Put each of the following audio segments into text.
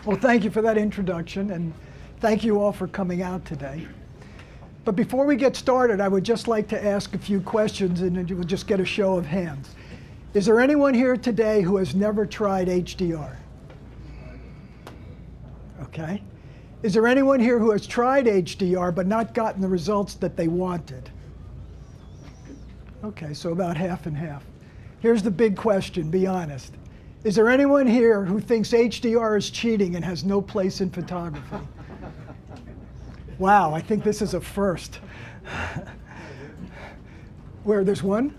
Well, thank you for that introduction, and thank you all for coming out today. But before we get started, I would just like to ask a few questions, and we'll just get a show of hands. Is there anyone here today who has never tried HDR? Okay. Is there anyone here who has tried HDR but not gotten the results that they wanted? Okay, so about half and half. Here's the big question, be honest. Is there anyone here who thinks HDR is cheating and has no place in photography? Wow, I think this is a first. Where, there's one?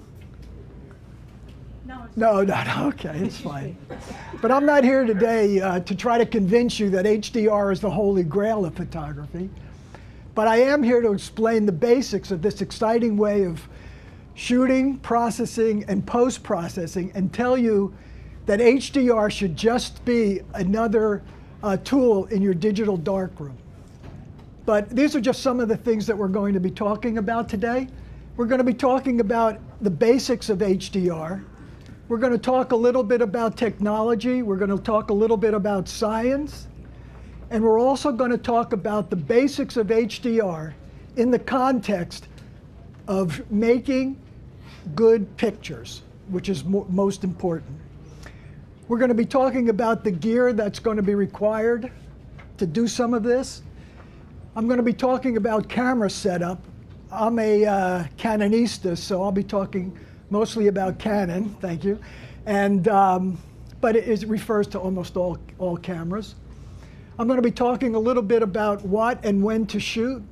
No, okay, it's fine. But I'm not here today to try to convince you that HDR is the holy grail of photography. But I am here to explain the basics of this exciting way of shooting, processing, and post-processing, and tell you that HDR should just be another tool in your digital darkroom. But these are just some of the things that we're going to be talking about today. We're going to be talking about the basics of HDR. We're going to talk a little bit about technology. We're going to talk a little bit about science. And we're also going to talk about the basics of HDR in the context of making good pictures, which is most important. We're going to be talking about the gear that's going to be required to do some of this. I'm going to be talking about camera setup. I'm a Canonista, so I'll be talking mostly about Canon, thank you. And, but it refers to almost all cameras. I'm going to be talking a little bit about what and when to shoot.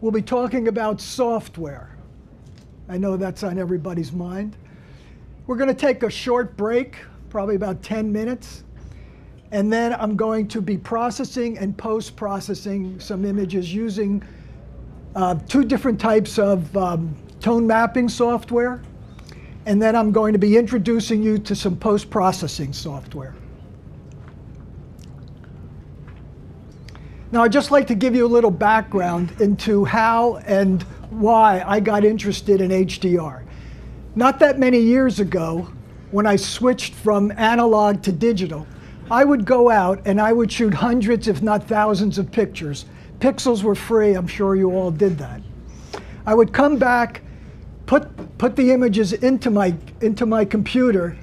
We'll be talking about software. I know that's on everybody's mind. We're going to take a short break, probably about 10 minutes. And then I'm going to be processing and post-processing some images using two different types of tone mapping software. And then I'm going to be introducing you to some post-processing software. Now, I'd just like to give you a little background into how and why I got interested in HDR. Not that many years ago, when I switched from analog to digital, I would go out and I would shoot hundreds, if not thousands, of pictures. Pixels were free, I'm sure you all did that. I would come back, put the images into my computer,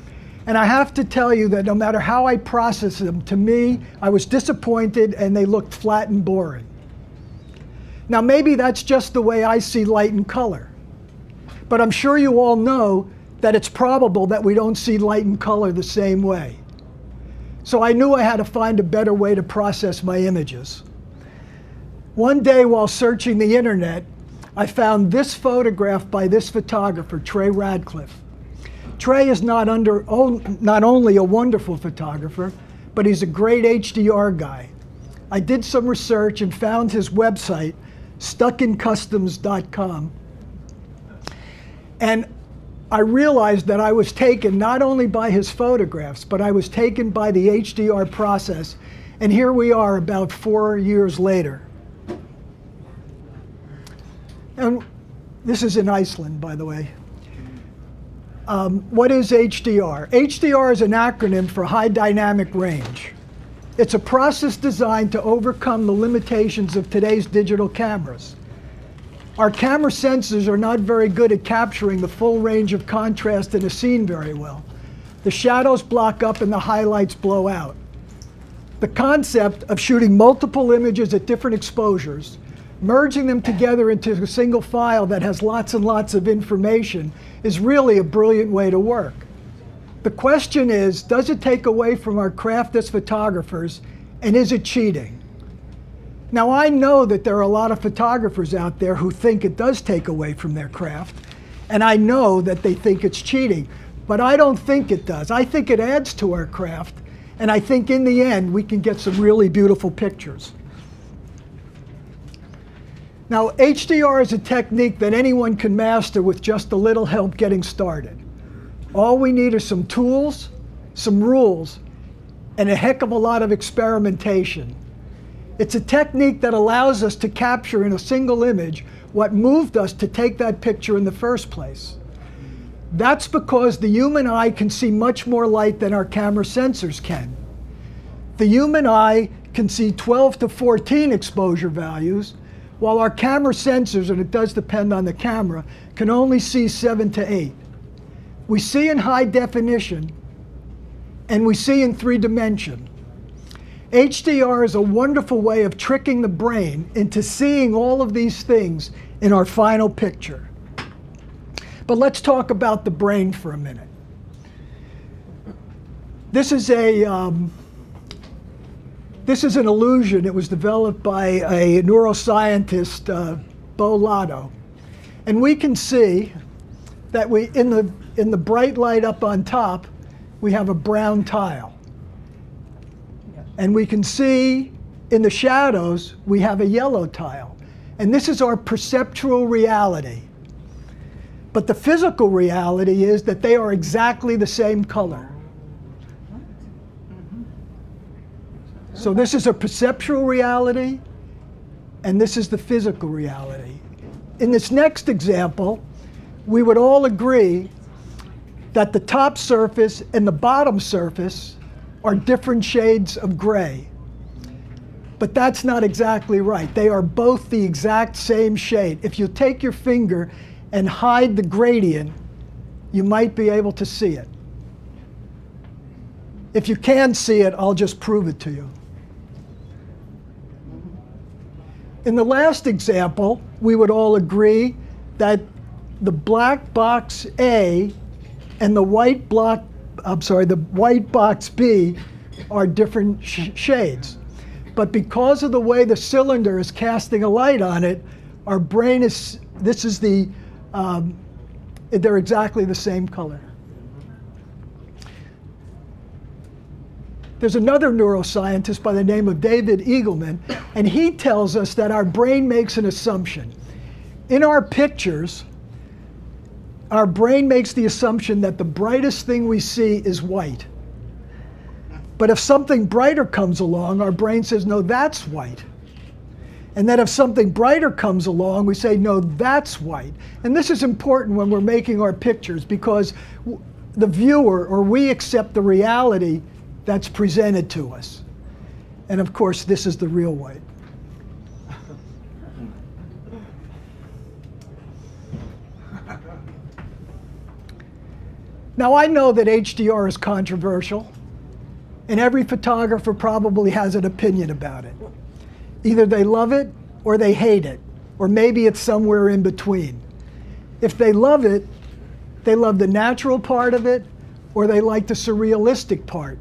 and I have to tell you that no matter how I processed them, to me, I was disappointed and they looked flat and boring. Now, maybe that's just the way I see light and color. But I'm sure you all know that it's probable that we don't see light and color the same way. So I knew I had to find a better way to process my images. One day while searching the internet, I found this photograph by this photographer, Trey Radcliffe. Trey is not only a wonderful photographer, but he's a great HDR guy. I did some research and found his website, stuckincustoms.com. And I realized that I was taken not only by his photographs, but I was taken by the HDR process. And here we are about 4 years later. And this is in Iceland, by the way. What is HDR? HDR is an acronym for High Dynamic Range. It's a process designed to overcome the limitations of today's digital cameras. Our camera sensors are not very good at capturing the full range of contrast in a scene very well. The shadows block up and the highlights blow out. The concept of shooting multiple images at different exposures, merging them together into a single file that has lots and lots of information, is really a brilliant way to work. The question is, does it take away from our craft as photographers, and is it cheating? Now, I know that there are a lot of photographers out there who think it does take away from their craft, and I know that they think it's cheating, but I don't think it does. I think it adds to our craft, and I think in the end we can get some really beautiful pictures. Now, HDR is a technique that anyone can master with just a little help getting started. All we need are some tools, some rules, and a heck of a lot of experimentation. It's a technique that allows us to capture in a single image what moved us to take that picture in the first place. That's because the human eye can see much more light than our camera sensors can. The human eye can see 12 to 14 exposure values, while our camera sensors, and it does depend on the camera, can only see 7 to 8. We see in high definition, and we see in 3 dimension. HDR is a wonderful way of tricking the brain into seeing all of these things in our final picture. But let's talk about the brain for a minute. This is an illusion. It was developed by a neuroscientist, Bo Lotto. And we can see that in the bright light up on top, we have a brown tile. And we can see in the shadows, we have a yellow tile. And this is our perceptual reality. But the physical reality is that they are exactly the same color. So this is a perceptual reality, and this is the physical reality. In this next example, we would all agree that the top surface and the bottom surface are different shades of gray. But that's not exactly right. They are both the exact same shade. If you take your finger and hide the gradient, you might be able to see it. If you can see it, I'll just prove it to you. In the last example, we would all agree that the black box A and the white box B are different shades. But because of the way the cylinder is casting a light on it, our brain is, they're exactly the same color. There's another neuroscientist by the name of David Eagleman, and he tells us that our brain makes an assumption. In our pictures, our brain makes the assumption that the brightest thing we see is white. But if something brighter comes along, our brain says, no, that's white. And then if something brighter comes along, we say, no, that's white. And this is important when we're making our pictures, because the viewer, or we, accept the reality that's presented to us. And of course, this is the real white. Now, I know that HDR is controversial, and every photographer probably has an opinion about it. Either they love it or they hate it, or maybe it's somewhere in between. If they love it, they love the natural part of it, or they like the surrealistic part,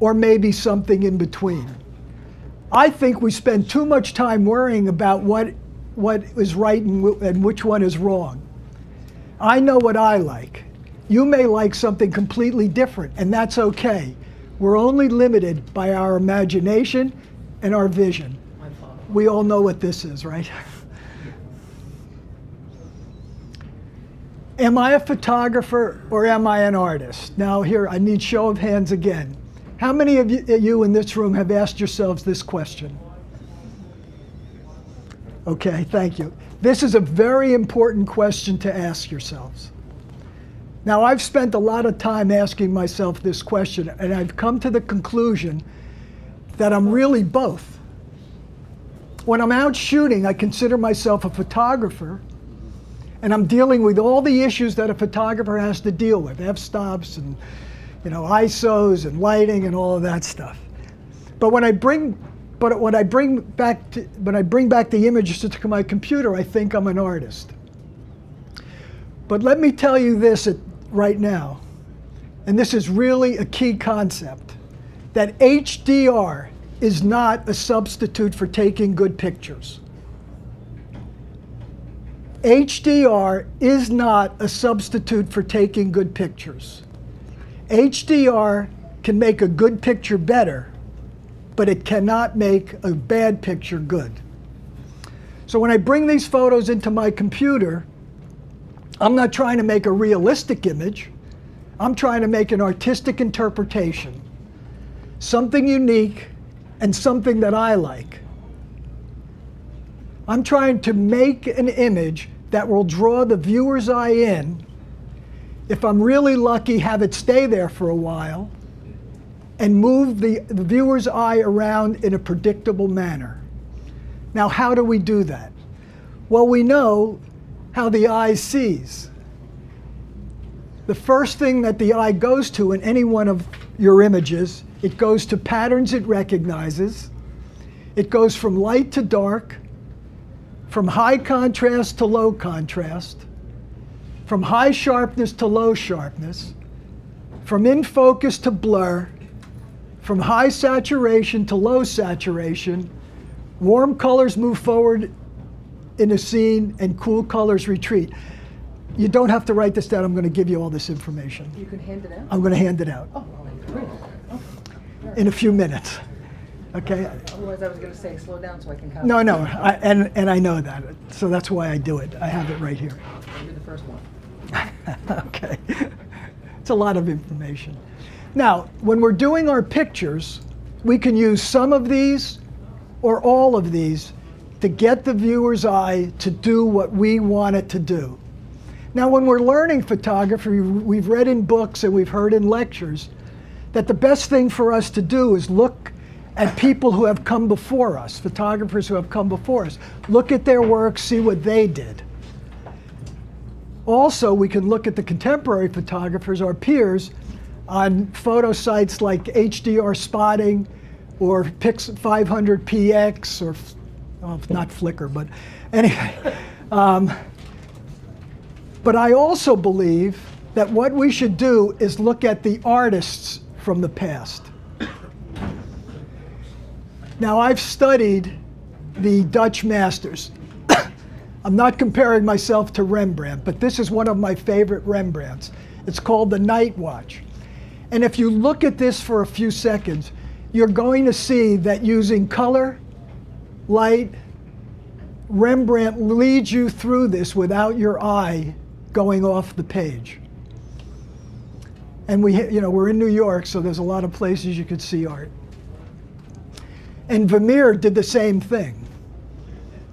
or maybe something in between. I think we spend too much time worrying about what is right and which one is wrong. I know what I like. You may like something completely different, and that's okay. We're only limited by our imagination and our vision. We all know what this is, right? Am I a photographer or am I an artist? Now here, I need show of hands again. How many of you in this room have asked yourselves this question? Okay, thank you. This is a very important question to ask yourselves. Now, I've spent a lot of time asking myself this question, and I've come to the conclusion that I'm really both. When I'm out shooting, I consider myself a photographer, and I'm dealing with all the issues that a photographer has to deal with, f-stops and ISOs and lighting and all of that stuff. But when I bring back the images to my computer, I think I'm an artist. But let me tell you this right now, and this is really a key concept, that HDR is not a substitute for taking good pictures. HDR is not a substitute for taking good pictures. HDR can make a good picture better, but it cannot make a bad picture good. So when I bring these photos into my computer, I'm not trying to make a realistic image. I'm trying to make an artistic interpretation, something unique and something that I like. I'm trying to make an image that will draw the viewer's eye in. If I'm really lucky, have it stay there for a while, and move the viewer's eye around in a predictable manner. Now, how do we do that? Well, we know how the eye sees. The first thing that the eye goes to in any one of your images, it goes to patterns it recognizes. It goes from light to dark, from high contrast to low contrast, from high sharpness to low sharpness, from in focus to blur, from high saturation to low saturation. Warm colors move forward in a scene and cool colors retreat. You don't have to write this down. I'm going to give you all this information. You can hand it out? I'm going to hand it out. Oh, great. Okay. In a few minutes. Okay? Otherwise I was going to say slow down so I can copy. No, and I know that. So that's why I do it. I have it right here. I'll be the first one. Okay. It's a lot of information. Now, when we're doing our pictures, we can use some of these or all of these to get the viewer's eye to do what we want it to do. Now, when we're learning photography, we've read in books and we've heard in lectures that the best thing for us to do is look at people who have come before us, photographers who have come before us. Look at their work, see what they did. Also, we can look at the contemporary photographers, our peers, on photo sites like HDR Spotting or Pix 500px or, well, not Flickr, but anyway. But I also believe that what we should do is look at the artists from the past. Now, I've studied the Dutch masters. I'm not comparing myself to Rembrandt, but this is one of my favorite Rembrandts. It's called The Night Watch. And if you look at this for a few seconds, you're going to see that using color, light, Rembrandt leads you through this without your eye going off the page. And we're in New York, so there's a lot of places you could see art. And Vermeer did the same thing.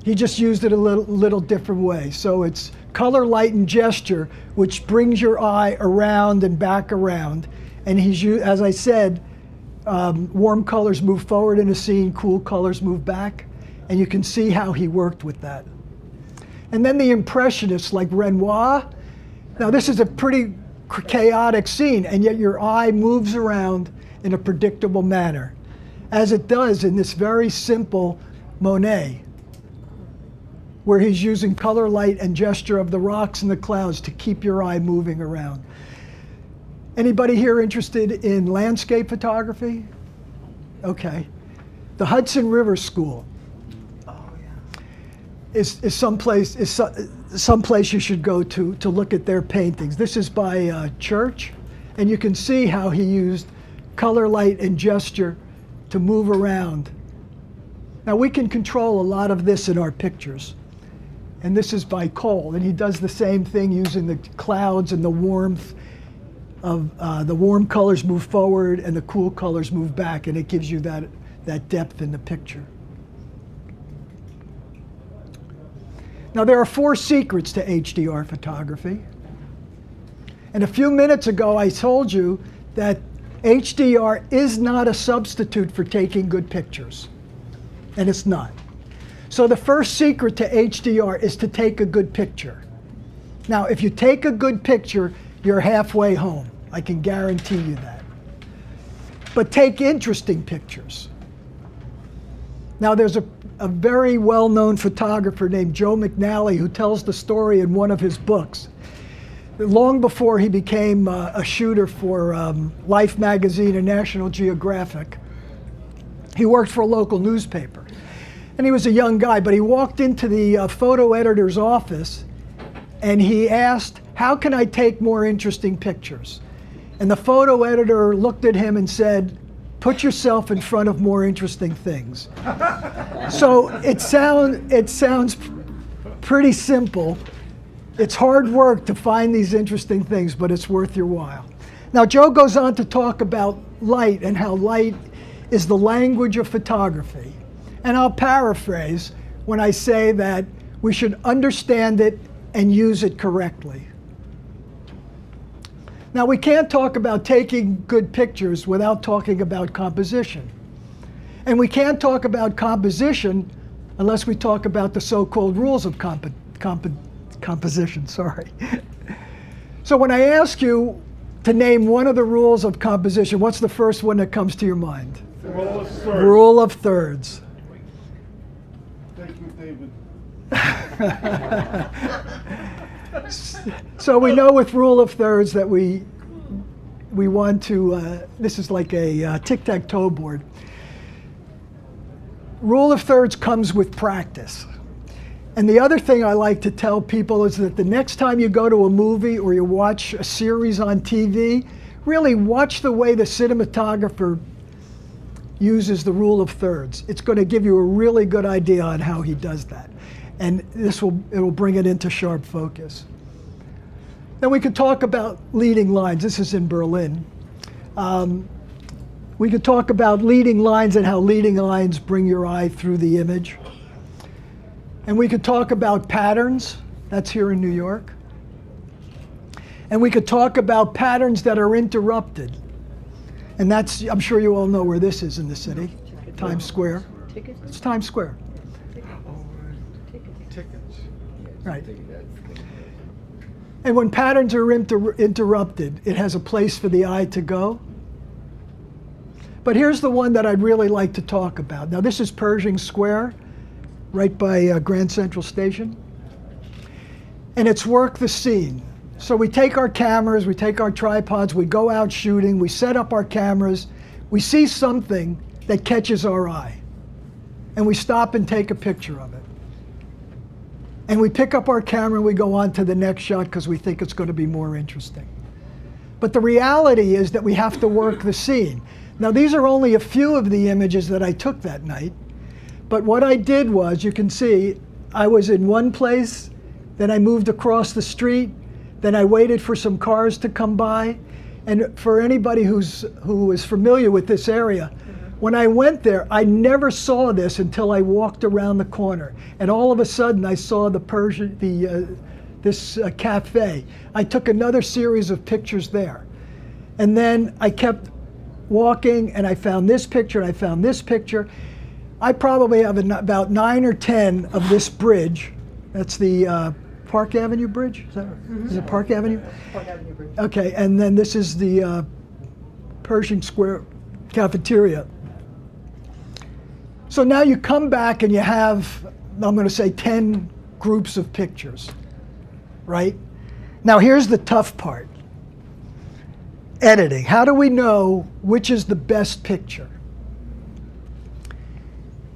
He just used it a little different way. So it's color, light, and gesture, which brings your eye around and back around. And as I said, warm colors move forward in a scene, cool colors move back. And you can see how he worked with that. And then the Impressionists like Renoir. Now this is a pretty chaotic scene, and yet your eye moves around in a predictable manner, as it does in this very simple Monet, where he's using color, light, and gesture of the rocks and the clouds to keep your eye moving around. Anybody here interested in landscape photography? Okay. The Hudson River School is someplace you should go to look at their paintings. This is by Church, and you can see how he used color, light, and gesture to move around. Now we can control a lot of this in our pictures. And this is by Cole, and he does the same thing using the clouds and the warmth of the warm colors move forward and the cool colors move back, and it gives you that depth in the picture. Now there are 4 secrets to HDR photography. And a few minutes ago I told you that HDR is not a substitute for taking good pictures. And it's not. So the first secret to HDR is to take a good picture. Now if you take a good picture, you're halfway home. I can guarantee you that. But take interesting pictures. Now there's a very well-known photographer named Joe McNally who tells the story in one of his books. Long before he became a shooter for Life magazine and National Geographic, he worked for a local newspaper. And he was a young guy, but he walked into the photo editor's office and he asked, "How can I take more interesting pictures?" And the photo editor looked at him and said, "Put yourself in front of more interesting things." So it sounds pretty simple. It's hard work to find these interesting things, but it's worth your while. Now Joe goes on to talk about light and how light is the language of photography. And I'll paraphrase when I say that we should understand it and use it correctly. Now, we can't talk about taking good pictures without talking about composition. And we can't talk about composition unless we talk about the so-called rules of composition, sorry. So when I ask you to name one of the rules of composition, what's the first one that comes to your mind? Rule of thirds. Rule of thirds. Thank you, David. So we know with rule of thirds that we want to, this is like a tic-tac-toe board. Rule of thirds comes with practice. And the other thing I like to tell people is that the next time you go to a movie or you watch a series on TV, really watch the way the cinematographer uses the rule of thirds. It's going to give you a really good idea on how he does that. And it'll bring it into sharp focus. Then we could talk about leading lines. This is in Berlin. We could talk about leading lines and how leading lines bring your eye through the image. And we could talk about patterns. That's here in New York. And we could talk about patterns that are interrupted. And that's, I'm sure you all know where this is in the city, Times Square. It's Times Square. Tickets. Right. And when patterns are interrupted, it has a place for the eye to go. But here's the one that I'd really like to talk about. Now, this is Pershing Square, right by Grand Central Station. And it's work the scene. So we take our cameras, we take our tripods, we go out shooting, we set up our cameras, we see something that catches our eye. And we stop and take a picture of it. And we pick up our camera and we go on to the next shot because we think it's going to be more interesting. But the reality is that we have to work the scene. Now, these are only a few of the images that I took that night. But what I did was, you can see, I was in one place, then I moved across the street, then I waited for some cars to come by. And for anybody who is familiar with this area, when I went there, I never saw this until I walked around the corner. And all of a sudden, I saw this cafe. I took another series of pictures there. And then I kept walking, and I found this picture, and I found this picture. I probably have about 9 or 10 of this bridge. That's the Park Avenue Bridge? Is it Park Avenue? Park Avenue Bridge. Okay, and then this is the Pershing Square cafeteria. So now you come back and you have, I'm going to say, 10 groups of pictures, right? Now here's the tough part. Editing. How do we know which is the best picture?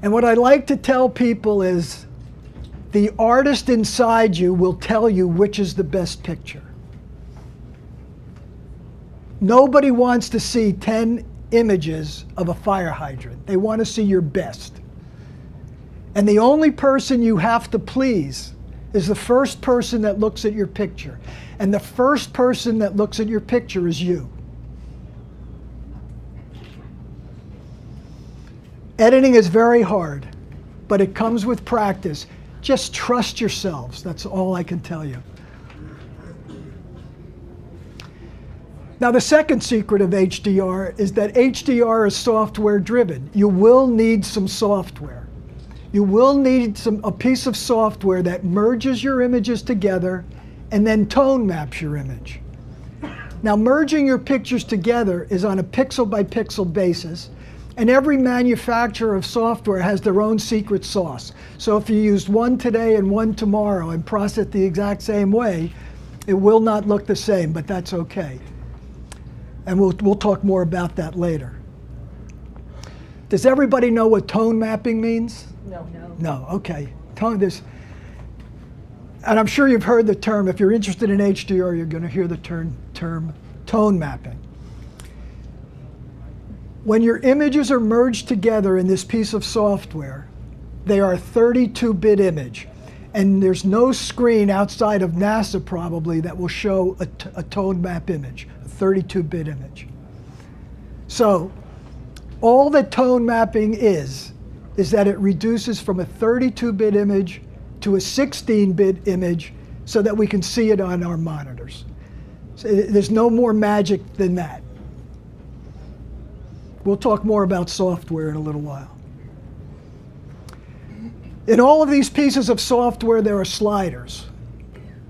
And what I like to tell people is the artist inside you will tell you which is the best picture. Nobody wants to see 10 images of a fire hydrant. They want to see your best. And the only person you have to please is the first person that looks at your picture. And the first person that looks at your picture is you. Editing is very hard, but it comes with practice. Just trust yourselves. That's all I can tell you. Now, the second secret of HDR is that HDR is software driven. You will need some software. You will need a piece of software that merges your images together and then tone maps your image. Now, merging your pictures together is on a pixel by pixel basis. And every manufacturer of software has their own secret sauce. So if you used one today and one tomorrow and process it the exact same way, it will not look the same, but that's okay. And we'll talk more about that later. Does everybody know what tone mapping means? No. No, okay. And I'm sure you've heard the term. If you're interested in HDR, you're going to hear the term tone mapping. When your images are merged together in this piece of software, they are a 32-bit image. And there's no screen outside of NASA probably that will show a tone map image, a 32-bit image. So all that tone mapping is that it reduces from a 32-bit image to a 16-bit image so that we can see it on our monitors. So there's no more magic than that. We'll talk more about software in a little while. In all of these pieces of software, there are sliders.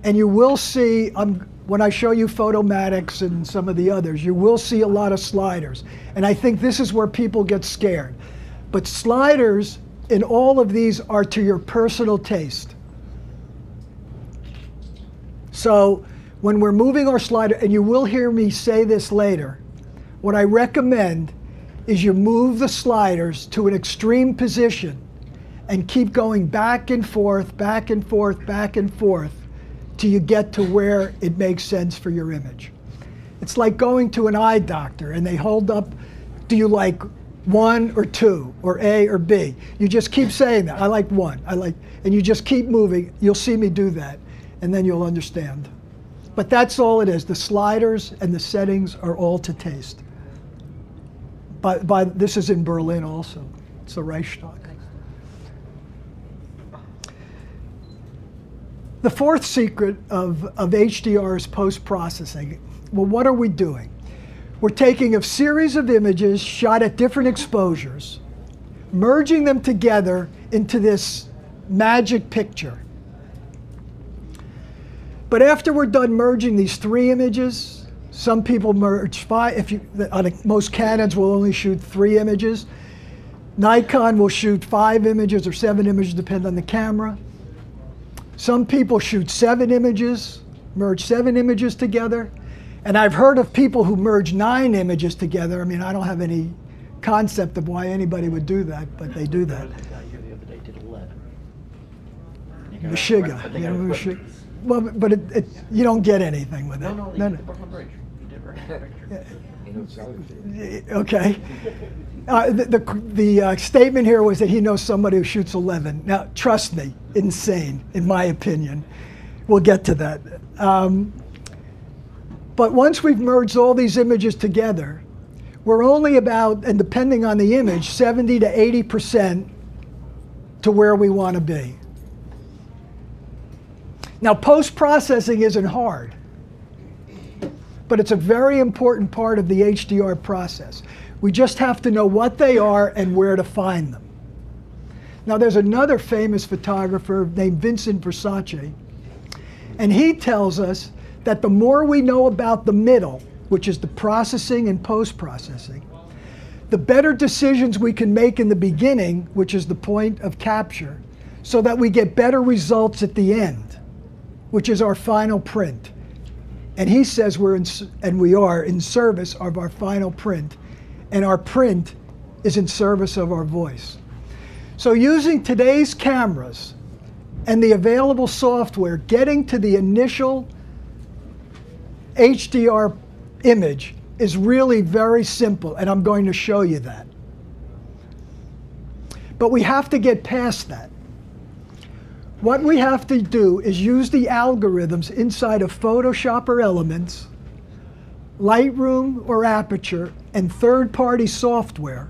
And you will see, when I show you Photomatix and some of the others, you will see a lot of sliders. And I think this is where people get scared. But sliders in all of these are to your personal taste. So when we're moving our slider, and you will hear me say this later, what I recommend is you move the sliders to an extreme position and keep going back and forth, back and forth, back and forth, till you get to where it makes sense for your image. It's like going to an eye doctor and they hold up, do you like 1 or 2 or A or B? You just keep saying that. I like 1. And you just keep moving. You'll see me do that, and then you'll understand. But that's all it is. The sliders and the settings are all to taste. This is in Berlin also. It's the Reichstag. The fourth secret of HDR is post-processing. Well, what are we doing? We're taking a series of images shot at different exposures, merging them together into this magic picture. But after we're done merging these 3 images, some people merge 5. Most Canons will only shoot 3 images. Nikon will shoot 5 images or 7 images, depending on the camera. Some people shoot 7 images, merge 7 images together. And I've heard of people who merge 9 images together. I mean, I don't have any concept of why anybody would do that, but they do that. The guy here the other day did 11. Meshiga. Well, but you don't get anything with it. No, he did the Brooklyn Bridge. He did right. Okay. The statement here was that he knows somebody who shoots 11. Now, trust me, insane, in my opinion. We'll get to that. But once we've merged all these images together, we're only about, and depending on the image, 70 to 80% to where we want to be. Now, post-processing isn't hard, but it's a very important part of the HDR process. We just have to know what they are and where to find them. Now, there's another famous photographer named Vincent Versace, and he tells us that the more we know about the middle, which is the processing and post-processing, the better decisions we can make in the beginning, which is the point of capture, so that we get better results at the end, which is our final print. And he says we are in service of our final print, and our print is in service of our voice. So using today's cameras and the available software, getting to the initial HDR image is really very simple, and I'm going to show you that. But we have to get past that. What we have to do is use the algorithms inside of Photoshop or Elements, Lightroom or Aperture, and third-party software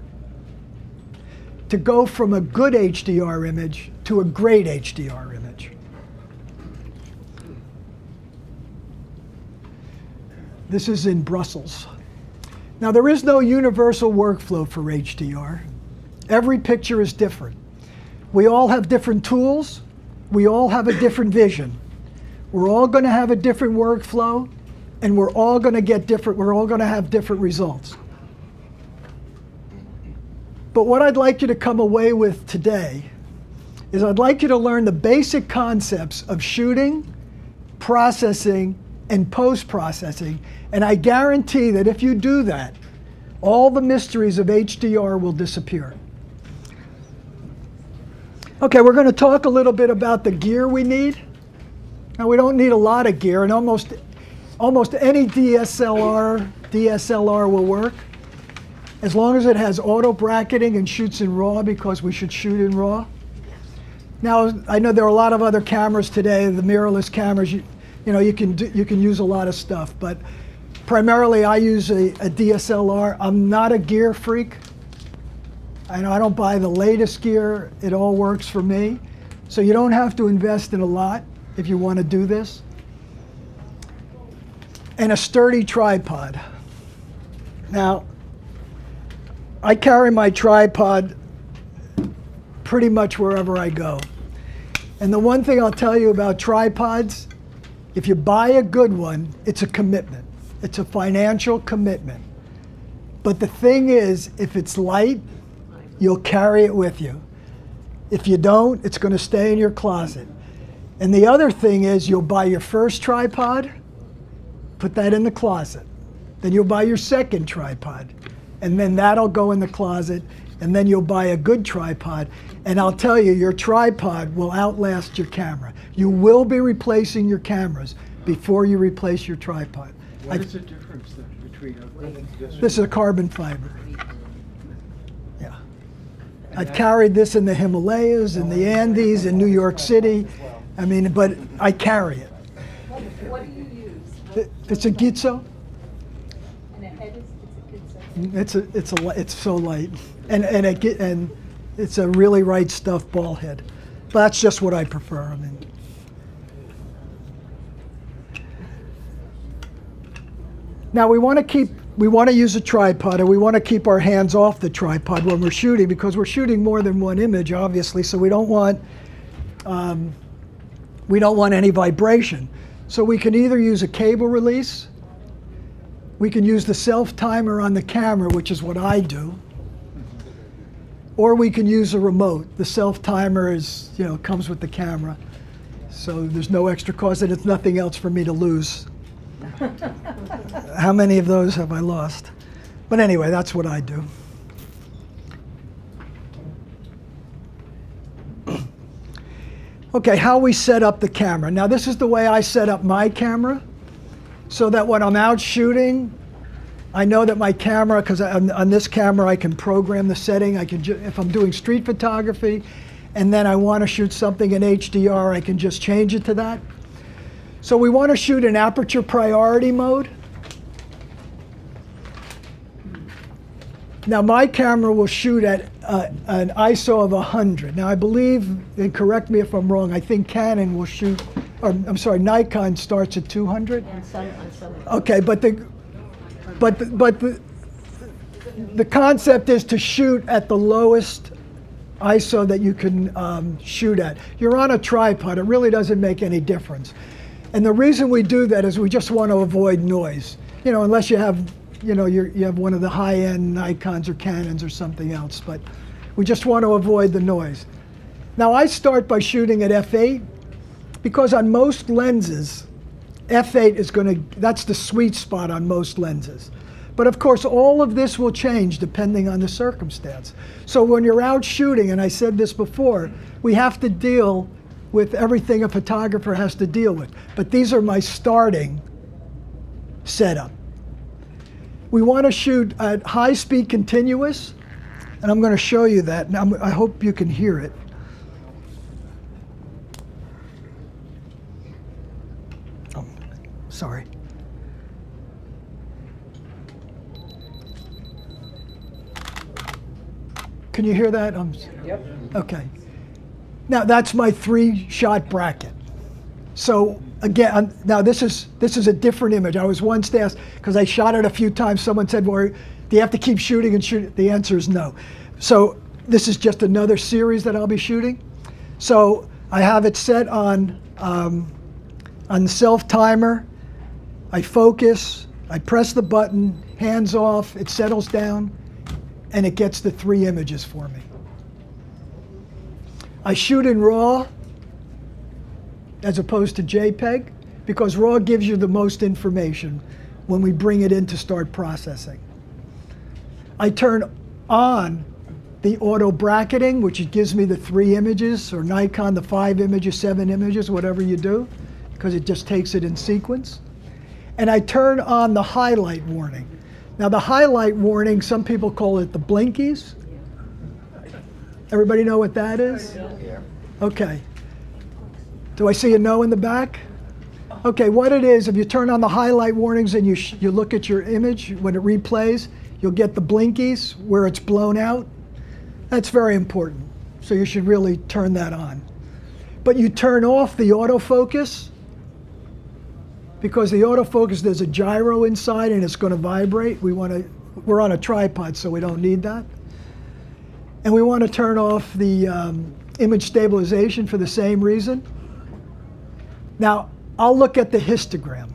to go from a good HDR image to a great HDR image. This is in Brussels. Now, there is no universal workflow for HDR. Every picture is different. We all have different tools. We all have a different vision. We're all going to have a different workflow, and we're all going to have different results. But what I'd like you to come away with today is I'd like you to learn the basic concepts of shooting, processing, and post-processing. And I guarantee that if you do that, all the mysteries of HDR will disappear. Okay, we're going to talk a little bit about the gear we need. Now, we don't need a lot of gear, and almost any DSLR will work, as long as it has auto bracketing and shoots in RAW, because we should shoot in RAW. Now, I know there are a lot of other cameras today, the mirrorless cameras. You can use a lot of stuff, but primarily I use a DSLR. I'm not a gear freak. I don't buy the latest gear. It all works for me. So you don't have to invest in a lot if you want to do this. and a sturdy tripod. Now, I carry my tripod pretty much wherever I go. And the one thing I'll tell you about tripods, if you buy a good one, it's a commitment. It's a financial commitment. But the thing is, if it's light, you'll carry it with you. If you don't, it's going to stay in your closet. And the other thing is, you'll buy your first tripod, put that in the closet. Then you'll buy your second tripod, and then that'll go in the closet, and then you'll buy a good tripod. And I'll tell you, your tripod will outlast your camera. You will be replacing your cameras before you replace your tripod. What is the difference then between this? This is a carbon fiber. Yeah. I've carried this in the Himalayas, in the Andes, in New York City. I mean, but I carry it. What do you use? It's a Gitzo. And the head is, it's a good It's so light, and it's a really right stuff ball head. But that's just what I prefer. I mean, now we want to use a tripod, and we want to keep our hands off the tripod when we're shooting, because we're shooting more than one image, obviously. So we don't want any vibration. So we can either use a cable release. We can use the self-timer on the camera, which is what I do. Or we can use a remote. The self-timer is, comes with the camera. So there's no extra cost, and it's nothing else for me to lose. How many of those have I lost? But anyway, that's what I do. Okay, how we set up the camera. Now this is the way I set up my camera, so that when I'm out shooting, I know that my camera, because on this camera I can program the setting. I can, if I'm doing street photography, and then I want to shoot something in HDR, I can just change it to that. So we want to shoot in aperture priority mode. Now my camera will shoot at an ISO of 100. Now I believe, and correct me if I'm wrong, I think Canon will shoot, or I'm sorry, Nikon starts at 200. on some. Okay, but the concept is to shoot at the lowest ISO that you can shoot at. You're on a tripod, it really doesn't make any difference. And the reason we do that is we just want to avoid noise. Unless you have, you have one of the high-end Nikons or Canons or something else, but we just want to avoid the noise. Now I start by shooting at f8, because on most lenses, f8 is that's the sweet spot on most lenses. But of course, all of this will change depending on the circumstance. So when you're out shooting, and I said this before, we have to deal with everything a photographer has to deal with. But these are my starting setup. We want to shoot at high speed continuous, and I'm going to show you that. Now, I hope you can hear it. Oh, sorry. Can you hear that? Yep. Okay. Now that's my 3-shot bracket. So again, now this is a different image. I was once asked, because I shot it a few times, someone said, well, do you have to keep shooting and shoot? The answer is no. So this is just another series that I'll be shooting. So I have it set on self-timer. I focus, I press the button, hands off, it settles down, and it gets the 3 images for me. I shoot in RAW as opposed to JPEG, because RAW gives you the most information when we bring it in to start processing. I turn on the auto bracketing, which gives me the 3 images, or Nikon the 5 images, 7 images, whatever you do, because it just takes it in sequence. And I turn on the highlight warning. Now the highlight warning, some people call it the blinkies. Everybody know what that is? Okay. Do I see a no in the back? Okay, what it is, if you turn on the highlight warnings and you look at your image, when it replays, you'll get the blinkies where it's blown out. That's very important. So you should really turn that on. But you turn off the autofocus, because the autofocus, there's a gyro inside and it's going to vibrate. We're on a tripod, so we don't need that. And we want to turn off the image stabilization for the same reason. Now, I'll look at the histogram.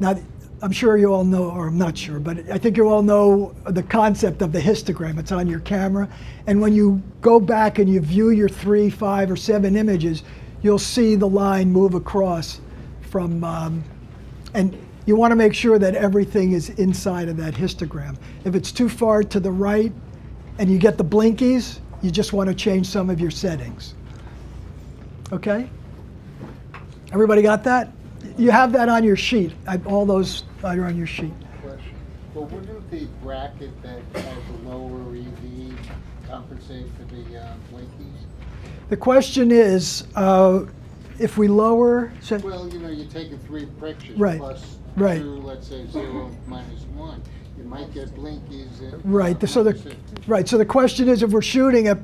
Now, I'm sure you all know, or I'm not sure, but I think you all know the concept of the histogram. It's on your camera. And when you go back and you view your 3, 5, or 7 images, you'll see the line move across from, and you want to make sure that everything is inside of that histogram. If it's too far to the right and you get the blinkies, you just want to change some of your settings. Okay? Everybody got that? You have that on your sheet. All those are on your sheet. Question. Well, wouldn't the bracket that has a lower EV compensate for the blinkies? The question is, if we lower... Well, you know, you're taking 3 pictures right. plus right. 2, let's say 0 minus 1. You might get blinkies. Right. So the question is, if we're shooting at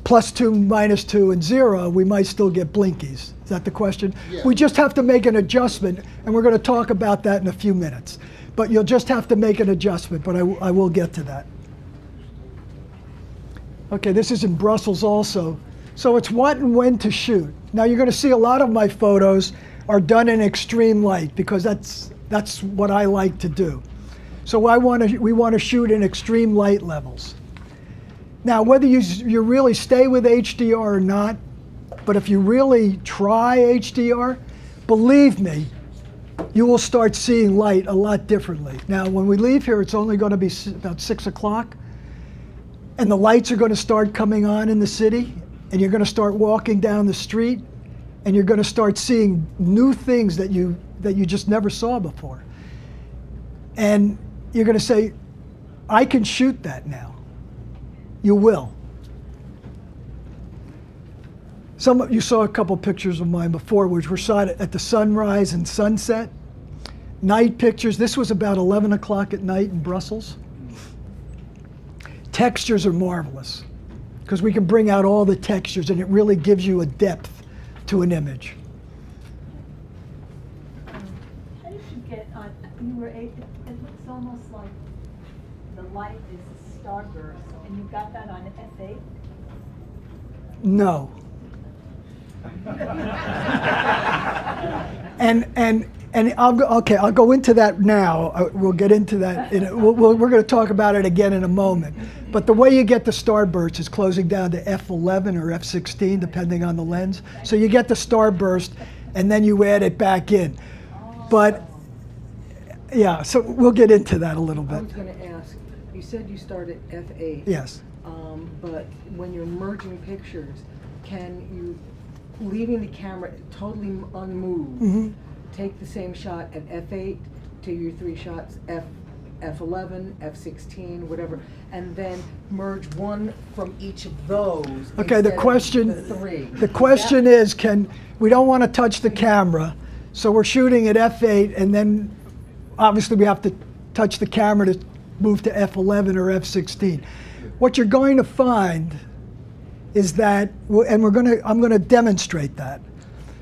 +2, -2, and 0, we might still get blinkies. Is that the question? Yeah. We just have to make an adjustment, and we're going to talk about that in a few minutes. But you'll just have to make an adjustment, but I will get to that. Okay, this is in Brussels also. So it's what and when to shoot. Now you're going to see a lot of my photos are done in extreme light because that's what I like to do. So we want to shoot in extreme light levels. Now, whether you really stay with HDR or not, but if you really try HDR, believe me, you will start seeing light a lot differently. Now, when we leave here, it's only going to be about 6 o'clock, and the lights are going to start coming on in the city, and you're going to start walking down the street, and you're going to start seeing new things that you just never saw before. And you're going to say, I can shoot that now. You will. You saw a couple pictures of mine before, which were shot at the sunrise and sunset. Night pictures. This was about 11 o'clock at night in Brussels. Textures are marvelous because we can bring out all the textures, and it really gives you a depth to an image. How did you get on? It looks almost like the light is a starburst, and you got that on F8? No. And I'll go into that now. We'll get into that. We're going to talk about it again in a moment. But the way you get the starburst is closing down to F11 or F16, depending on the lens. So you get the starburst, and then you add it back in. But yeah, so we'll get into that a little bit. I was going to ask, you said you start at F8. Yes. But when you're merging pictures, can you, leaving the camera totally unmoved, take the same shot at F8 to your 3 shots, F11, F16, whatever, and then merge one from each of those? Okay, the question is, we don't want to touch the camera, so we're shooting at F8, and then obviously we have to touch the camera to move to F11 or F16. What you're going to find is that, and I'm going to demonstrate that,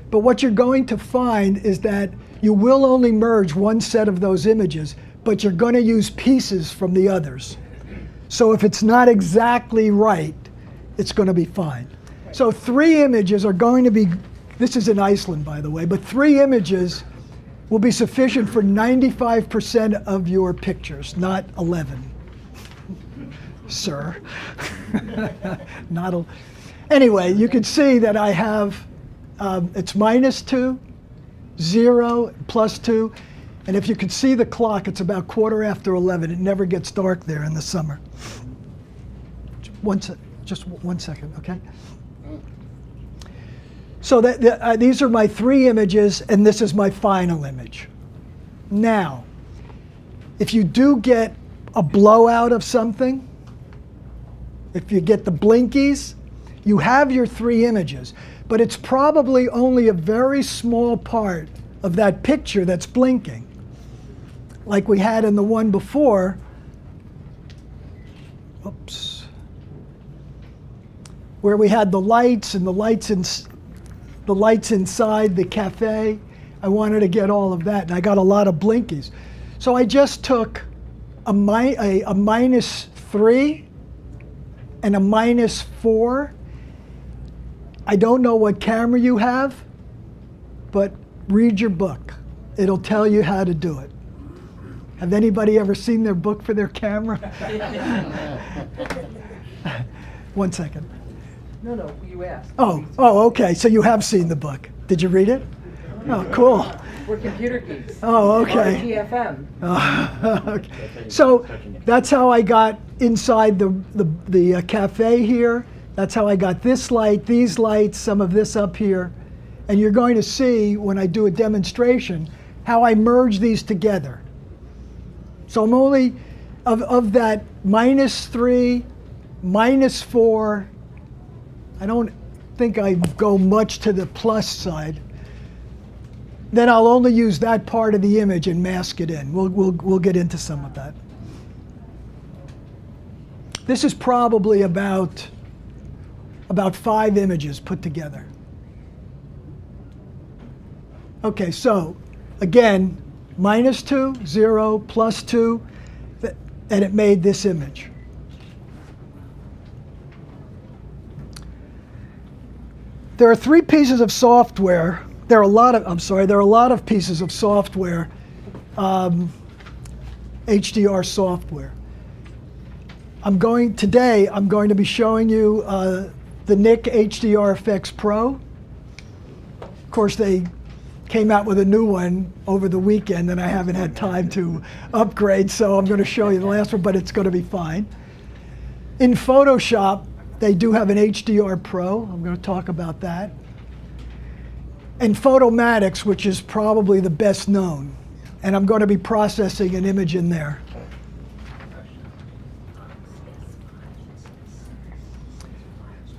but what you're going to find is that you will only merge one set of those images, but you're going to use pieces from the others. So if it's not exactly right, it's going to be fine. So 3 images are going to be, this is in Iceland, by the way, but 3 images will be sufficient for 95% of your pictures, not 11. Sir. Anyway, you can see that I have, it's -2, 0, +2, and if you can see the clock, it's about 11:15. It never gets dark there in the summer. Just one second, okay? So these are my 3 images, and this is my final image. Now, if you do get a blowout of something, if you get the blinkies, you have your 3 images, but it's probably only a very small part of that picture that's blinking. Like we had in the one before, oops, where we had the lights and the lights inside the cafe. I wanted to get all of that, and I got a lot of blinkies. So I just took a -3 and a -4. I don't know what camera you have, but read your book. It'll tell you how to do it. Have anybody ever seen their book for their camera? 1 second. No, you asked. Oh, okay. So you have seen the book. Did you read it? Oh, cool. We're computer geeks. Oh, okay. TFM. Okay. So that's how I got inside the cafe here. That's how I got this light, these lights, some of this up here. And you're going to see when I do a demonstration how I merge these together. So I'm only, of that -3, -4, I don't think I go much to the plus side. Then I'll only use that part of the image and mask it in. We'll get into some of that. This is probably about 5 images put together. Okay, so again, -2, 0, +2, and it made this image. There are 3 pieces of software. There are a lot of pieces of software, HDR software. Today I'm going to be showing you the Nik HDR FX Pro. Of course, they came out with a new one over the weekend, and I haven't had time to upgrade, so I'm going to show you the last one, but it's going to be fine. In Photoshop, they do have an HDR Pro. I'm going to talk about that. And Photomatics, which is probably the best known. And I'm going to be processing an image in there.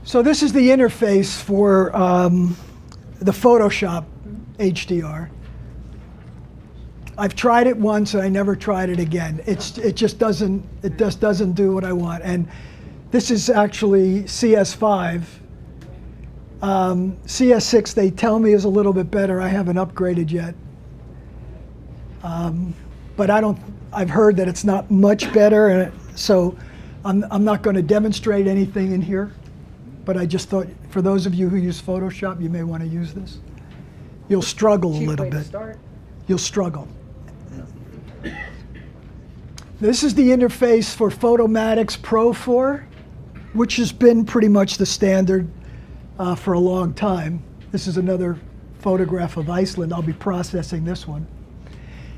So this is the interface for the Photoshop HDR. I've tried it once and I never tried it again. It just doesn't do what I want. And this is actually CS5. CS6 they tell me is a little bit better. I haven't upgraded yet. But I've heard that it's not much better, and so I'm not going to demonstrate anything in here. But I just thought, for those of you who use Photoshop, you may want to use this. You'll struggle a little bit. You'll struggle. This is the interface for Photomatics Pro 4, which has been pretty much the standard for a long time. This is another photograph of Iceland. I'll be processing this one.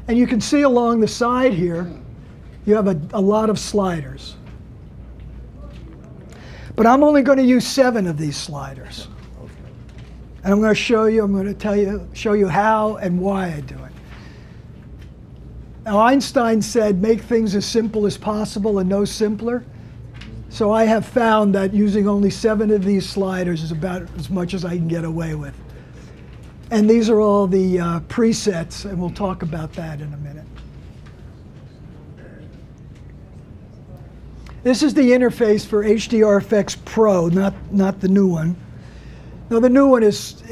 And you can see along the side here, you have a lot of sliders. But I'm only going to use 7 of these sliders. And I'm going to show you how and why I do it. Now, Einstein said, make things as simple as possible and no simpler. So I have found that using only 7 of these sliders is about as much as I can get away with. And these are all the presets, and we'll talk about that in a minute. This is the interface for HDR FX Pro, not the new one. Now the new one is,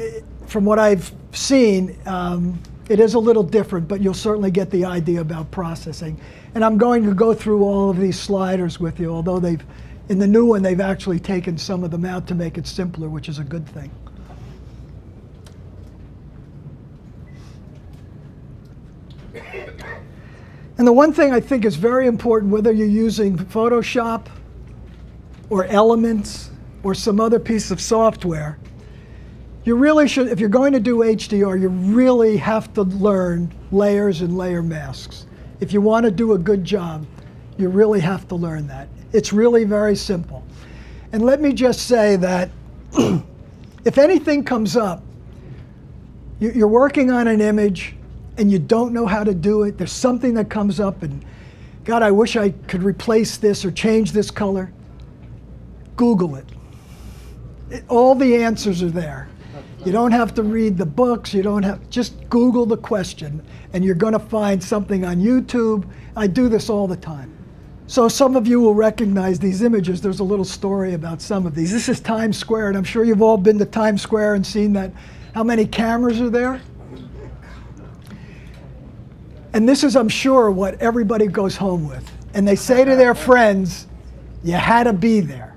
from what I've seen, it is a little different, but you'll certainly get the idea about processing. And I'm going to go through all of these sliders with you, although in the new one, they've actually taken some of them out to make it simpler, which is a good thing. And the one thing I think is very important, whether you're using Photoshop or Elements or some other piece of software, you really should, if you're going to do HDR, you really have to learn layers and layer masks. If you want to do a good job, you really have to learn that. It's really very simple. And let me just say that if anything comes up, you're working on an image and you don't know how to do it, there's something that comes up and, God, I wish I could replace this or change this color, Google it. All the answers are there. You don't have to read the books, just Google the question and you're going to find something on YouTube. I do this all the time. So some of you will recognize these images. There's a little story about some of these. This is Times Square, and I'm sure you've all been to Times Square and seen that. How many cameras are there? And this is, I'm sure, what everybody goes home with. And they say to their friends, you had to be there,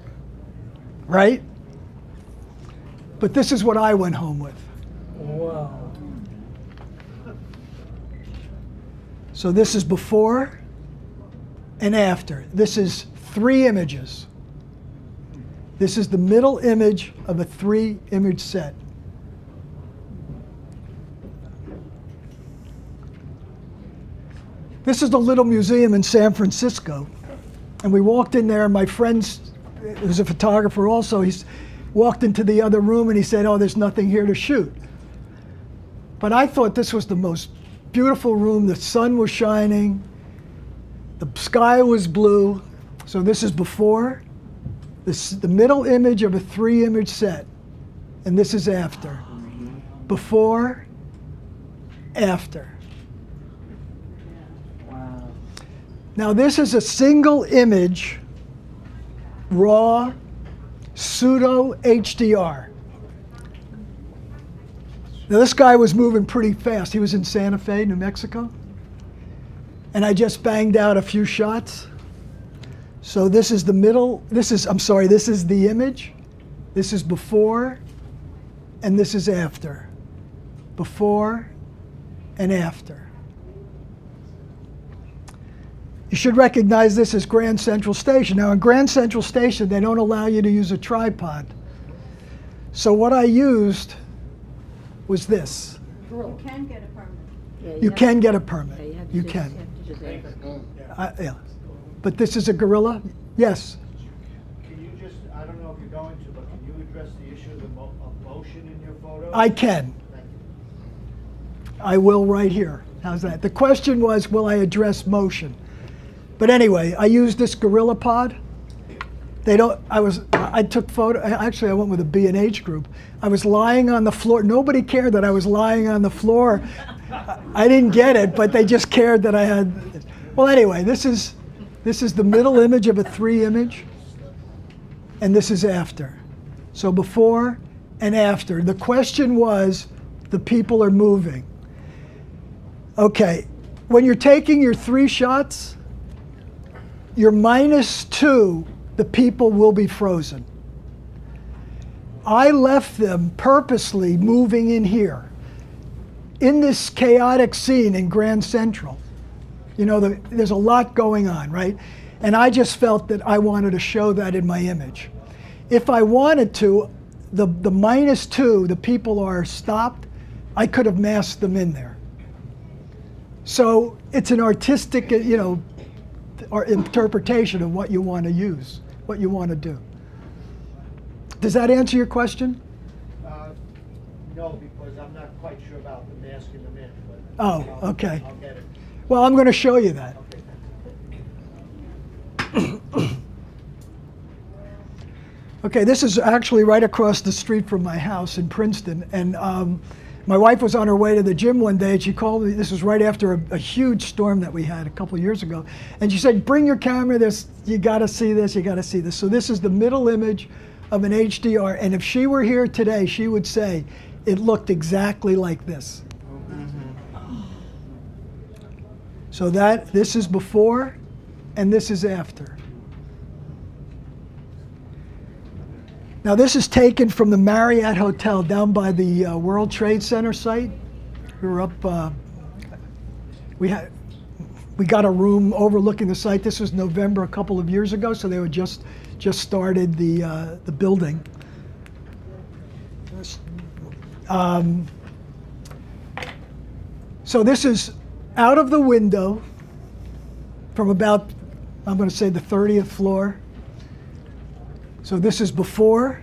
right? But this is what I went home with. Wow. So this is before and after. This is 3 images. This is the middle image of a 3-image set. This is the little museum in San Francisco. And we walked in there, and my friend, who's a photographer also, he walked into the other room and he said, oh, there's nothing here to shoot. But I thought this was the most beautiful room. The sun was shining. The sky was blue. So this is before. This is the middle image of a 3-image set. And this is after. Before, after. Wow. Now this is a single image, raw, pseudo HDR. Now this guy was moving pretty fast. He was in Santa Fe, New Mexico. And I just banged out a few shots. So this is the middle, this is the image. This is before, and this is after. Before and after. You should recognize this as Grand Central Station. Now in Grand Central Station, they don't allow you to use a tripod. So what I used was this. You can get a permit. You can get a permit. Yeah, you have to You just- can. you have to just ask. Yeah. But this is a gorilla? Yes. Can you just, I don't know if you're going to, but can you address the issue of motion in your photos? I can. Thank you. I will right here. How's that? The question was, will I address motion? But anyway, I used this Gorilla Pod. I took photo, actually I went with a B&H group. I was lying on the floor. Nobody cared that I was lying on the floor. I didn't get it, but they just cared that I had. Well, anyway, this is the middle image of a 3-image, and this is after. So before and after. The question was, the people are moving. Okay, when you're taking your 3 shots, you're -2, the people will be frozen. I left them purposely moving in here, in this chaotic scene in Grand Central. You know, there's a lot going on, right? And I just felt that I wanted to show that in my image. If I wanted to, the -2, the people are stopped, I could have masked them in there. So it's an artistic, you know, or interpretation of what you want to use, what you want to do. Does that answer your question? No, because I'm not quite sure about the masking them in, but. Oh, okay. I'll get it. Well, I'm going to show you that. Okay. Okay, this is actually right across the street from my house in Princeton. And my wife was on her way to the gym one day, and she called me. This was right after a huge storm that we had a couple years ago. And she said, bring your camera, you got to see this, you got to see this. So this is the middle image of an HDR. And if she were here today, she would say, it looked exactly like this. So this is before, and this is after. Now this is taken from the Marriott Hotel down by the World Trade Center site. We were up, we got a room overlooking the site. This was November a couple of years ago, so they were just started the building. So this is out of the window from about, I'm going to say the 30th floor. So this is before,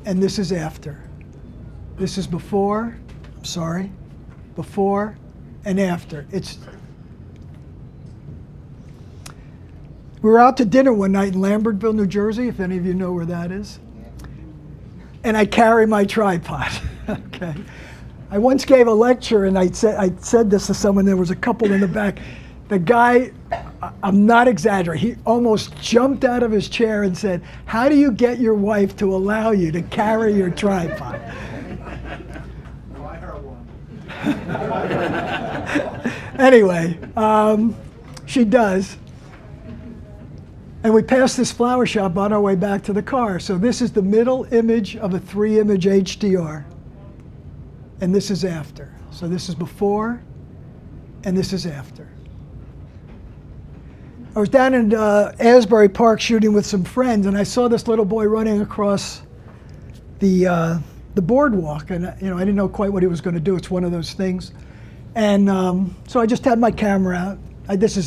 and this is after. This is before, I'm sorry, before and after. We were out to dinner one night in Lambertville, New Jersey, if any of you know where that is. And I carry my tripod, okay? I once gave a lecture, and I said this to someone. There was a couple in the back. The guy, I'm not exaggerating, he almost jumped out of his chair and said, how do you get your wife to allow you to carry your tripod? Buy her one. Anyway, she does. And we passed this flower shop on our way back to the car. So this is the middle image of a 3-image HDR. And this is after. So this is before, and this is after. I was down in Asbury Park shooting with some friends, and I saw this little boy running across the boardwalk, and I didn't know quite what he was going to do. It's one of those things, and so I just had my camera out. This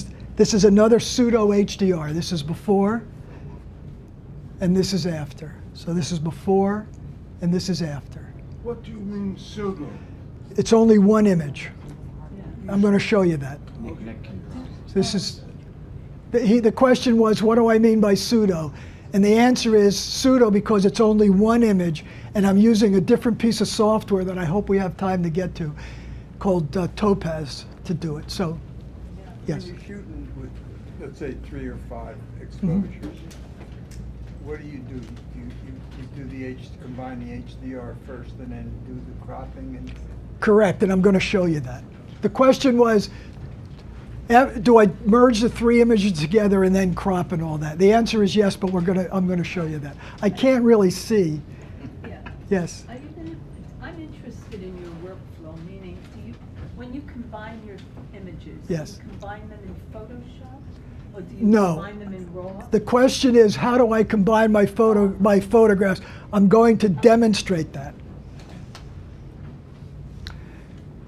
is another pseudo HDR. This is before, and this is after. So this is before, and this is after. What do you mean pseudo? It's only one image. I'm going to show you that. This is. The question was, what do I mean by pseudo? And the answer is pseudo because it's only one image, and I'm using a different piece of software that I hope we have time to get to, called Topaz, to do it. So, yes. When you're shooting with, let's say, 3 or 5 exposures, what do? You do the combine the HDR first, and then do the cropping and. Correct, and I'm going to show you that. The question was, do I merge the 3 images together and then crop and all that? The answer is yes, but I'm going to show you that. I can't really see. Yeah. Yes. I'm interested in your workflow, meaning when you combine your images, Yes. do you combine them in Photoshop, or do you combine them in RAW? The question is, how do I combine my photographs? I'm going to demonstrate that.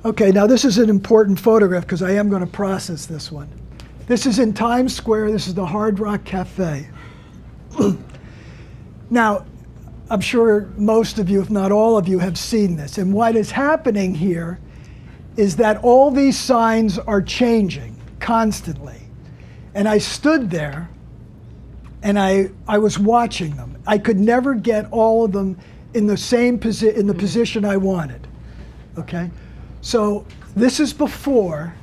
Okay, now this is an important photograph because I am going to process this one. This is in Times Square. This is the Hard Rock Cafe. Now, I'm sure most of you, if not all of you, have seen this. And what is happening here is that all these signs are changing constantly. And I stood there and I was watching them. I could never get all of them in the same position I wanted. Okay? So this is before,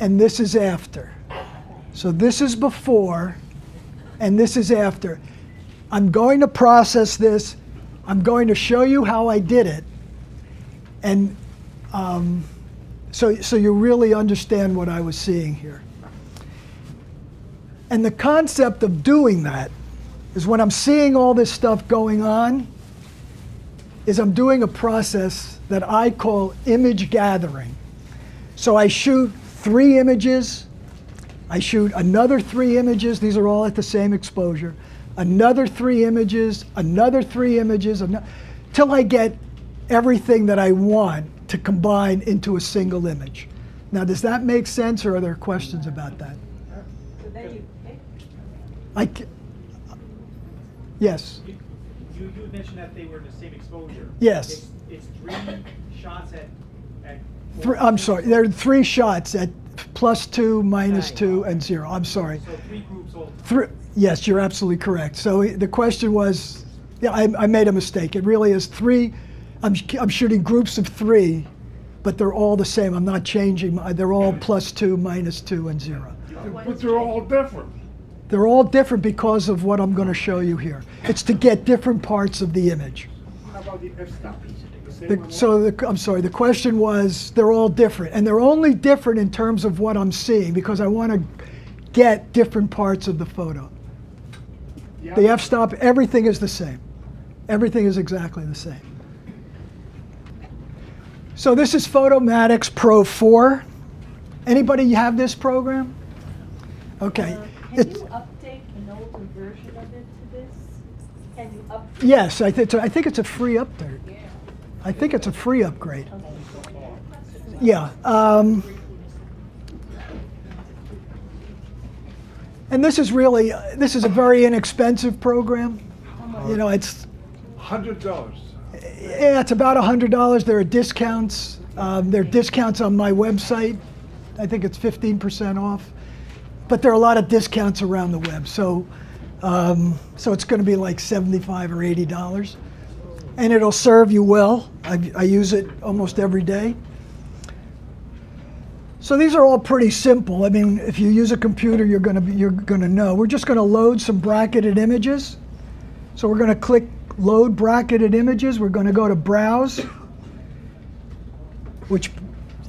and this is after. So this is before, and this is after. I'm going to process this. I'm going to show you how I did it, and so you really understand what I was seeing here. And the concept of doing that is when I'm seeing all this stuff going on, is I'm doing a process that I call image gathering. So I shoot 3 images, I shoot another 3 images, these are all at the same exposure, another 3 images, another 3 images, till I get everything that I want to combine into a single image. Now, does that make sense, or are there questions about that? So then you pick? Yes. You mentioned that they were in the same exposure. Yes. It's 3 shots at I'm sorry, there are 3 shots at +2, -2, and 0. I'm sorry. So 3 groups all. Yes, you're absolutely correct. So the question was, yeah, I made a mistake. It really is 3. I'm shooting groups of 3, but they're all the same. I'm not changing. They're all +2, -2, and 0. But they're all different. They're all different because of what I'm going to show you here. It's to get different parts of the image. How about the f-stop? I'm sorry, the question was, they're all different. And they're only different in terms of what I'm seeing because I want to get different parts of the photo. The f-stop, everything is the same. Everything is exactly the same. So this is Photomatix Pro 4. Anybody have this program? Okay. Can you update an older version of it to this? Can you update? Yes, I think it's a free update. Yeah. I think it's a free upgrade. Okay. Yeah. And this is a very inexpensive program. You know, it's $100. yeah, it's about $100. There are discounts. There are discounts on my website. I think it's 15% off. But there are a lot of discounts around the web, so it's going to be like $75 or $80, and it'll serve you well. I use it almost every day. So these are all pretty simple. I mean, if you use a computer, you're going to know. We're just going to load some bracketed images. So we're going to click Load Bracketed Images. We're going to go to Browse, which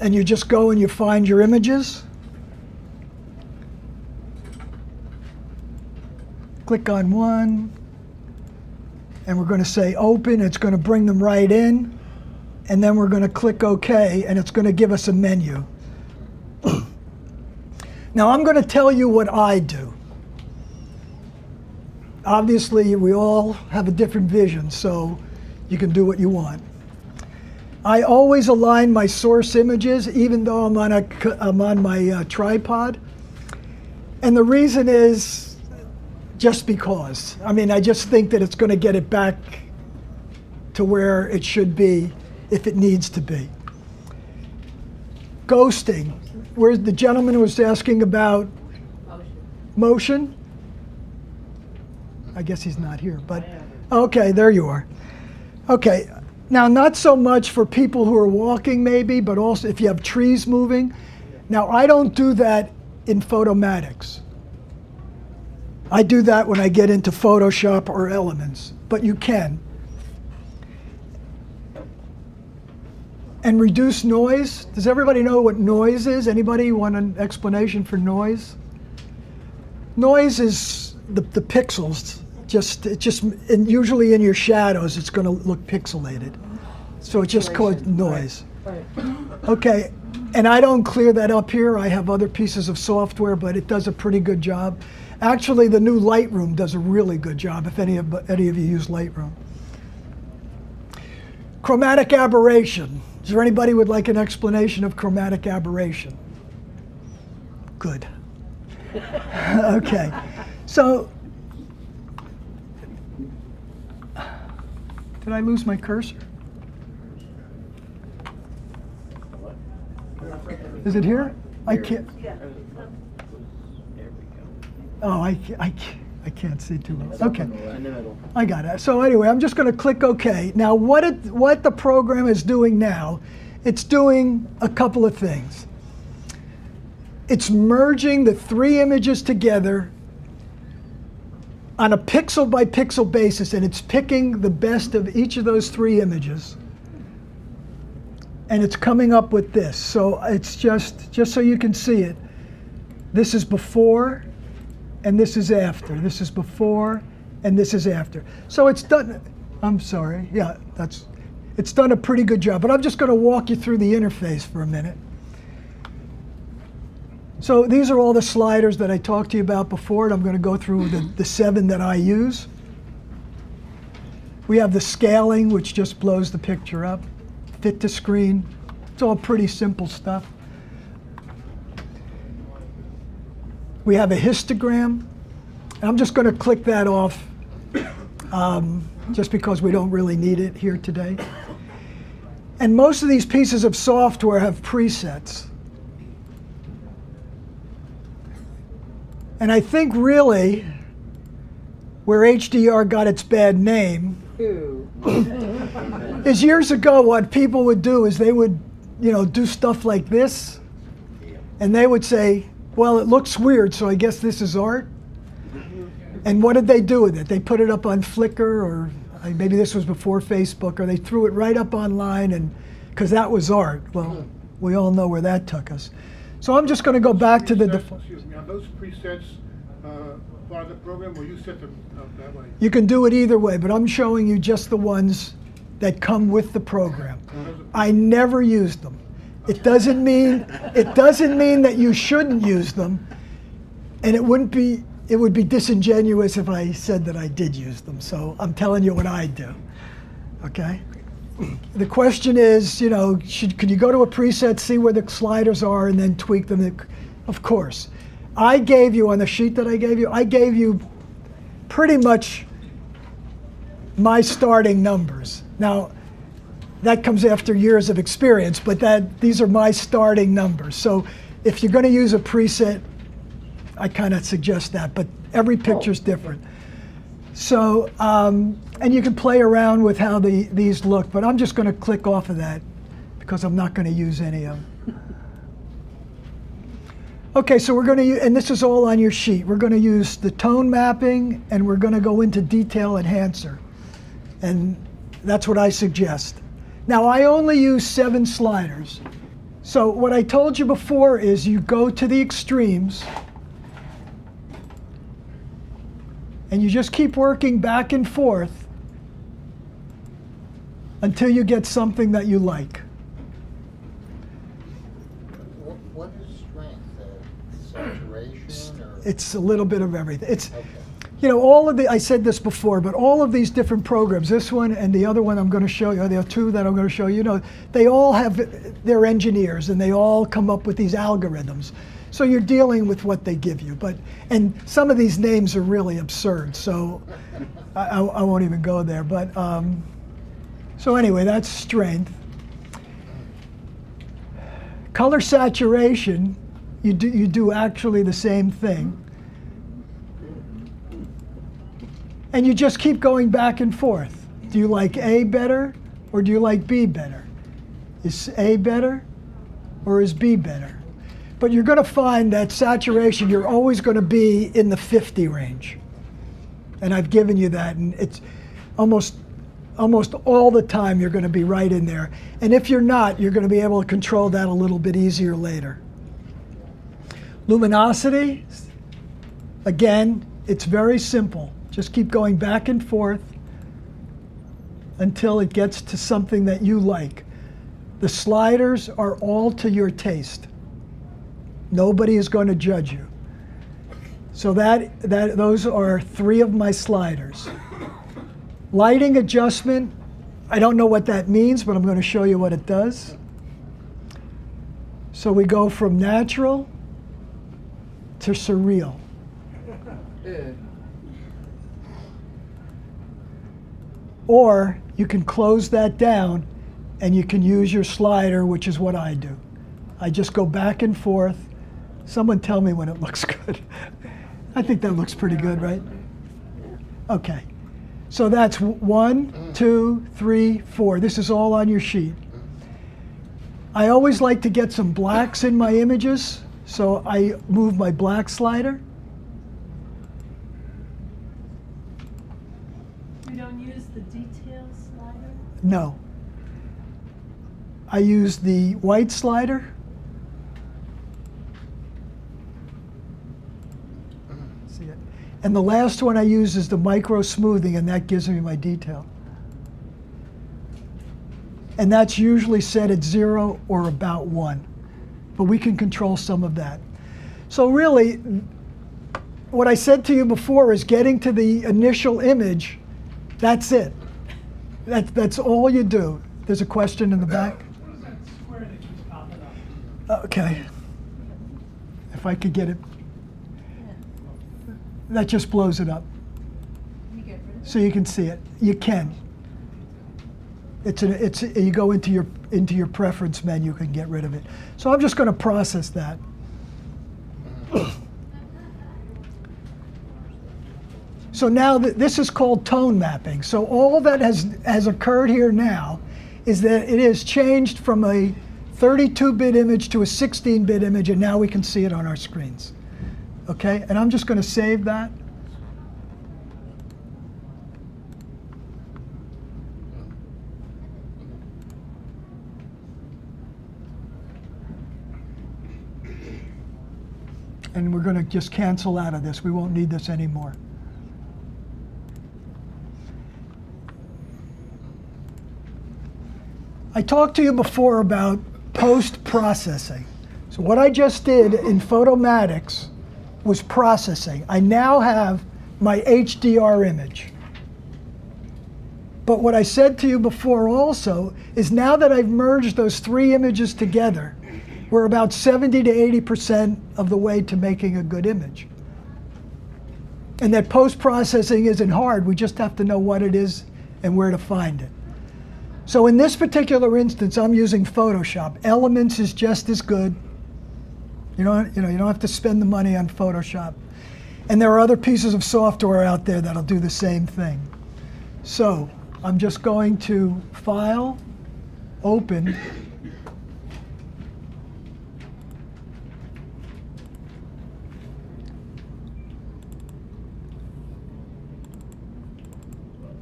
and you just go and you find your images. Click on one, and we're going to say open. It's going to bring them right in, and then we're going to click OK, and it's going to give us a menu. Now I'm going to tell you what I do. Obviously, we all have a different vision, so you can do what you want. I always align my source images, even though I'm on my tripod. And the reason is just because. I mean, I just think that it's going to get it back to where it should be if it needs to be. Ghosting. Where's the gentleman who was asking about motion? I guess he's not here, but okay, there you are. Okay, now not so much for people who are walking maybe, but also if you have trees moving. Now I don't do that in Photomatics. I do that when I get into Photoshop or Elements, but you can. And reduce noise. Does everybody know what noise is? Anybody want an explanation for noise? Noise is the pixels. And usually in your shadows, it's going to look pixelated. So it's just called noise. Right. Okay, and I don't clear that up here. I have other pieces of software, but it does a pretty good job. Actually, the new Lightroom does a really good job, if any of you use Lightroom. Chromatic aberration. Is there anybody who would like an explanation of chromatic aberration? Good. Okay. So, did I lose my cursor? Is it here? I can't. Oh, I can't see too well. Okay, I got it. So anyway, I'm just going to click OK. Now, what the program is doing now, it's doing a couple of things. It's merging the three images together on a pixel by pixel basis, and it's picking the best of each of those three images. And it's coming up with this. So it's just so you can see it. This is before, and this is after. This is before, and this is after. So it's done. I'm sorry. Yeah, it's done a pretty good job. But I'm just going to walk you through the interface for a minute. So these are all the sliders that I talked to you about before, and I'm going to go through the 7 that I use. We have the scaling, which just blows the picture up. Fit to screen. It's all pretty simple stuff. We have a histogram. I'm just going to click that off just because we don't really need it here today. And most of these pieces of software have presets. And I think really where HDR got its bad name is years ago what people would do is they would, do stuff like this, and they would say, well, it looks weird, so I guess this is art. And what did they do with it? They put it up on Flickr, or maybe this was before Facebook, or they threw it right up online, and because that was art. Well, we all know where that took us. So I'm just going to go back to the default. Excuse me, are those presets part of the program, or you set them up that way? You can do it either way, but I'm showing you just the ones that come with the program. I never used them. It doesn't mean that you shouldn't use them, and it would be disingenuous if I said that I did use them. So I'm telling you what I do. Okay? The question is, could you go to a preset, see where the sliders are, and then tweak them? Of course. I gave you, on the sheet that I gave you pretty much my starting numbers. Now, that comes after years of experience, but these are my starting numbers. So if you're going to use a preset, I kind of suggest that, but every picture's different. So, and you can play around with how these look, but I'm just going to click off of that because I'm not going to use any of them. Okay, so we're going to use, and this is all on your sheet, we're going to use the tone mapping, and we're going to go into detail enhancer. And that's what I suggest. Now, I only use 7 sliders. So what I told you before is you go to the extremes and you just keep working back and forth until you get something that you like. What is strength? Saturation or? It's a little bit of everything. It's, Okay. you know, all of the, I said this before, but all of these different programs, this one and the other one I'm going to show you, there are two that I'm going to show you, you know, they all have their engineers and they all come up with these algorithms. So you're dealing with what they give you. But, and some of these names are really absurd, so I won't even go there. But, so anyway, that's strength. Color saturation, you do actually the same thing. And you just keep going back and forth. Do you like A better or do you like B better? Is A better or is B better? But you're going to find that saturation, you're always going to be in the 50 range. And I've given you that, and it's almost all the time you're going to be right in there. And if you're not, you're going to be able to control that a little bit easier later. Luminosity, again, it's very simple. Just keep going back and forth until it gets to something that you like. The sliders are all to your taste. Nobody is going to judge you. So those are 3 of my sliders. Lighting adjustment, I don't know what that means, but I'm going to show you what it does. So we go from natural to surreal. Or you can close that down and you can use your slider, which is what I do. I just go back and forth. Someone tell me when it looks good. I think that looks pretty good, right? Okay. So that's 1, 2, 3, 4. This is all on your sheet. I always like to get some blacks in my images, so I move my black slider. You don't use the detail slider? No. I use the white slider. See it? And the last one I use is the micro smoothing, and that gives me my detail. And that's usually set at 0 or about 1. But we can control some of that. So really, what I said to you before is getting to the initial image, that's it. That's all you do. There's a question in the back. What is that square that keeps popping up? Okay. If I could get it. That just blows it up. So you can see it. You can. You go into your preference menu, you can get rid of it. So I'm just going to process that. So now this is called tone mapping. So all that has occurred here now is that it has changed from a 32-bit image to a 16-bit image, and now we can see it on our screens. Okay, and I'm just going to save that. And we're going to just cancel out of this. We won't need this anymore. I talked to you before about post-processing. So what I just did in Photomatix was processing. I now have my HDR image. But what I said to you before also is now that I've merged those 3 images together, we're about 70 to 80% of the way to making a good image. And that post-processing isn't hard. We just have to know what it is and where to find it. So in this particular instance, I'm using Photoshop. Elements is just as good. You don't have to spend the money on Photoshop. And there are other pieces of software out there that'll do the same thing. So I'm just going to File, Open.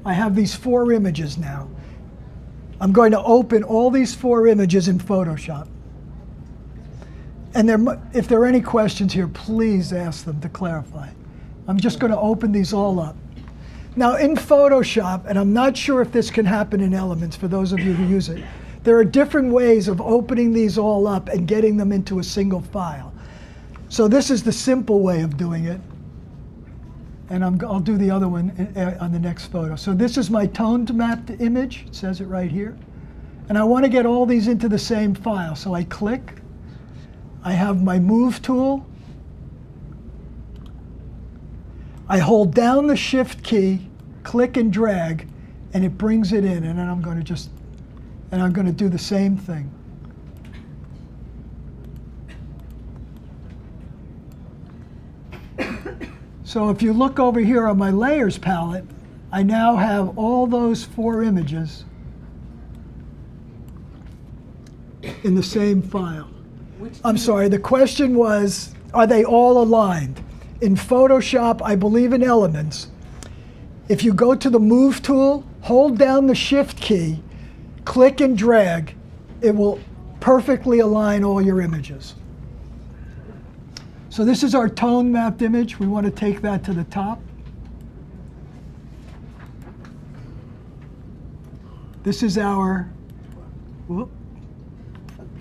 I have these 4 images now. I'm going to open all these 4 images in Photoshop. And if there are any questions here, please ask them to clarify. I'm just going to open these all up. Now in Photoshop, and I'm not sure if this can happen in Elements for those of you who use it, there are different ways of opening these all up and getting them into a single file. So this is the simple way of doing it. And I'll do the other one on the next photo. So this is my toned mapped image. It says it right here. And I want to get all these into the same file. So I click. I have my Move tool. I hold down the Shift key, click and drag, and it brings it in. And then I'm going to do the same thing. So if you look over here on my layers palette, I now have all those 4 images in the same file. I'm sorry, the question was, are they all aligned? In Photoshop, I believe in Elements, if you go to the Move tool, hold down the Shift key, click and drag, it will perfectly align all your images. So this is our tone mapped image. We want to take that to the top. This is our, whoop,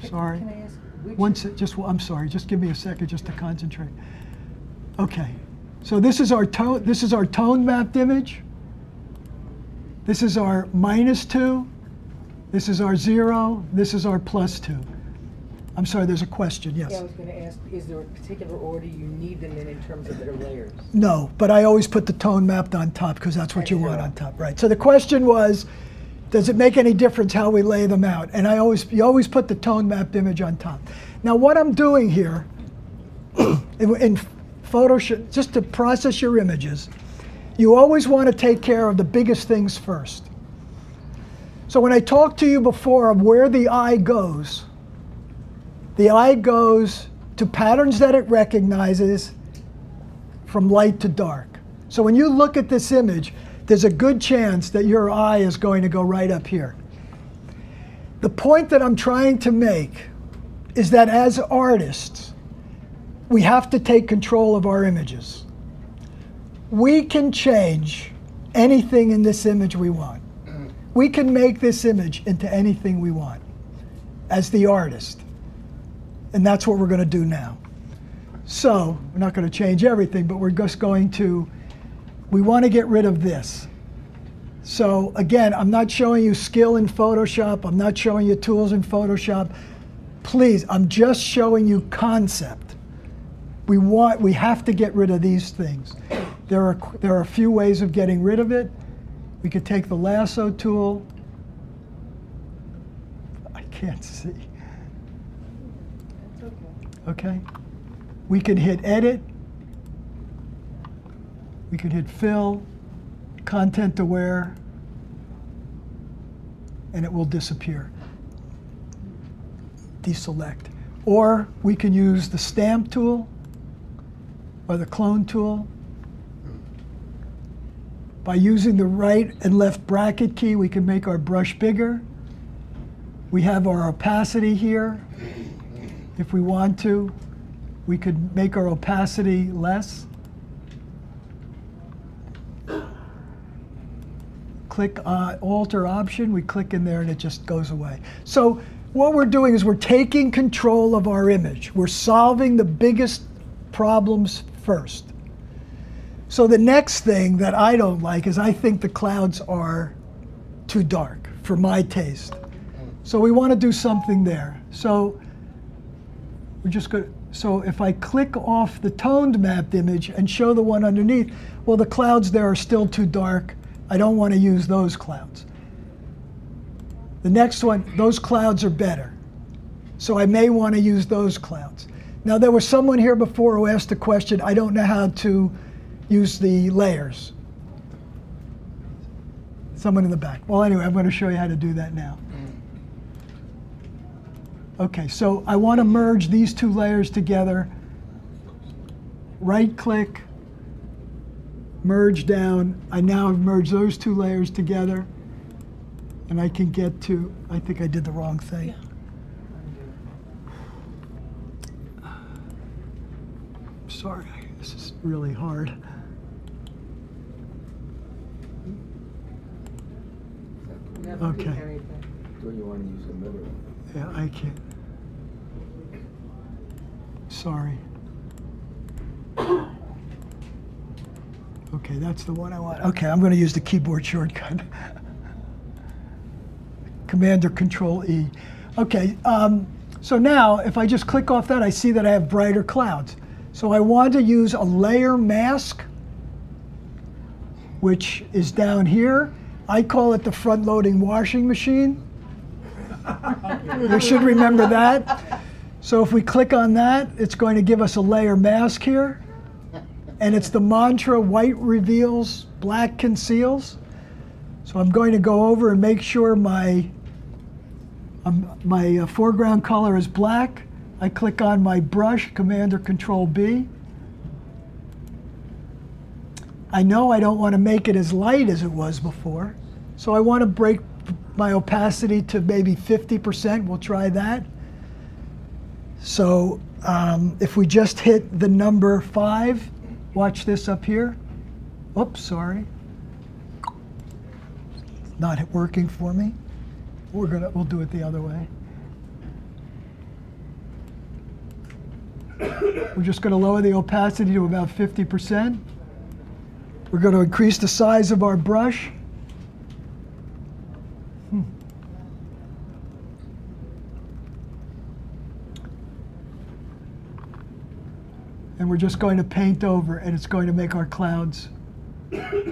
sorry. Can I ask I'm sorry, just give me a second just to concentrate. Okay, so this is our tone mapped image. This is our -2. This is our 0. This is our +2. I'm sorry, there's a question, yes. Yeah, I was going to ask, is there a particular order you need them in terms of their layers? No, but I always put the tone mapped on top because that's what you want on top, right? So the question was, does it make any difference how we lay them out? And you always put the tone mapped image on top. Now what I'm doing here in Photoshop, just to process your images, you always want to take care of the biggest things first. So when I talked to you before of where the eye goes to patterns that it recognizes from light to dark. So when you look at this image, there's a good chance that your eye is going to go right up here. The point that I'm trying to make is that as artists, we have to take control of our images. We can change anything in this image we want. We can make this image into anything we want as the artist. And that's what we're going to do now. So we're not going to change everything, but we're just going to, we want to get rid of this. So again, I'm not showing you skill in Photoshop. I'm not showing you tools in Photoshop. Please, I'm just showing you concept. We have to get rid of these things. There are a few ways of getting rid of it. We could take the lasso tool. I can't see. Okay, we can hit edit, we can hit fill, content aware, and it will disappear. Deselect. Or we can use the stamp tool or the clone tool. By using the right and left bracket key, we can make our brush bigger. We have our opacity here. If we want to, we could make our opacity less. Click Alter Option, we click in there and it just goes away. So what we're doing is we're taking control of our image. We're solving the biggest problems first. So the next thing that I don't like is I think the clouds are too dark for my taste. So we want to do something there. So we're just going to, so if I click off the toned mapped image and show the one underneath, well, the clouds there are still too dark. I don't want to use those clouds. The next one, those clouds are better. So I may want to use those clouds. Now, there was someone here before who asked the question, I don't know how to use the layers. Someone in the back. Well, anyway, I'm going to show you how to do that now. Okay, so I want to merge these two layers together. Right-click, merge down. I now have merged those two layers together. And I can get to, I think I did the wrong thing. Yeah. sorry, this is really hard. Okay. Do you want to use the middle one? Yeah, I can't. Sorry. Okay, that's the one I want. Okay, I'm going to use the keyboard shortcut. Command or Control E. Okay, so now if I just click off that, I see that I have brighter clouds. So I want to use a layer mask, which is down here. I call it the front-loading washing machine. You should remember that. So if we click on that, it's going to give us a layer mask here. And it's the mantra, white reveals, black conceals. So I'm going to go over and make sure my foreground color is black. I click on my brush, Command or Control B. I know I don't want to make it as light as it was before. So I want to break my opacity to maybe 50%. We'll try that. So if we just hit the number 5, watch this up here. Oops, sorry. Not working for me. We'll do it the other way. We're just going to lower the opacity to about 50%. We're going to increase the size of our brush. And we're just going to paint over, and it's going to make our clouds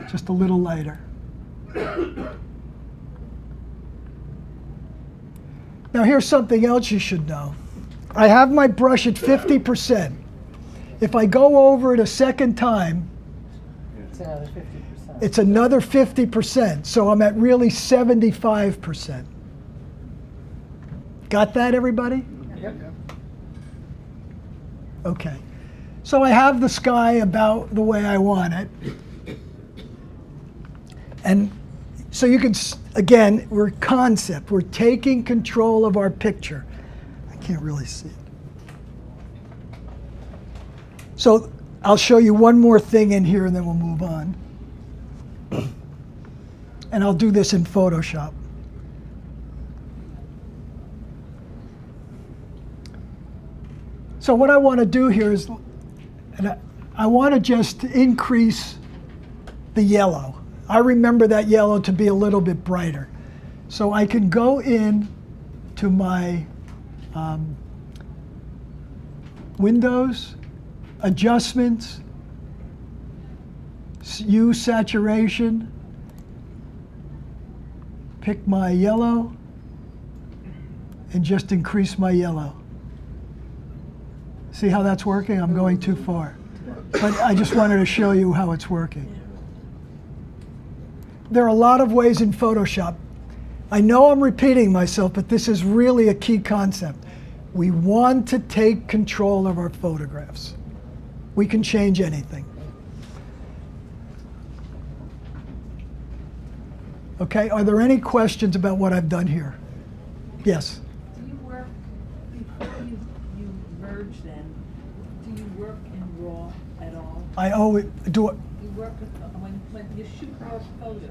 just a little lighter. Now here's something else you should know. I have my brush at 50%. If I go over it a second time, It's another 50%. it's another 50%. So I'm at really 75%. Got that, everybody? Yep. Okay. So I have the sky about the way I want it. And so you can, again, we're concept. We're taking control of our picture. I can't really see it. So I'll show you one more thing in here and then we'll move on. And I'll do this in Photoshop. So what I want to do here is, and I want to just increase the yellow. I remember that yellow to be a little bit brighter. So I can go in to my Windows, Adjustments, use saturation, pick my yellow, and just increase my yellow. See how that's working? I'm going too far. But I just wanted to show you how it's working. There are a lot of ways in Photoshop. I know I'm repeating myself, but this is really a key concept. We want to take control of our photographs. We can change anything. Okay, are there any questions about what I've done here? Yes? Do you work, before you merge them, do you work in RAW at all? I always do it. You work with, when you shoot raw photos,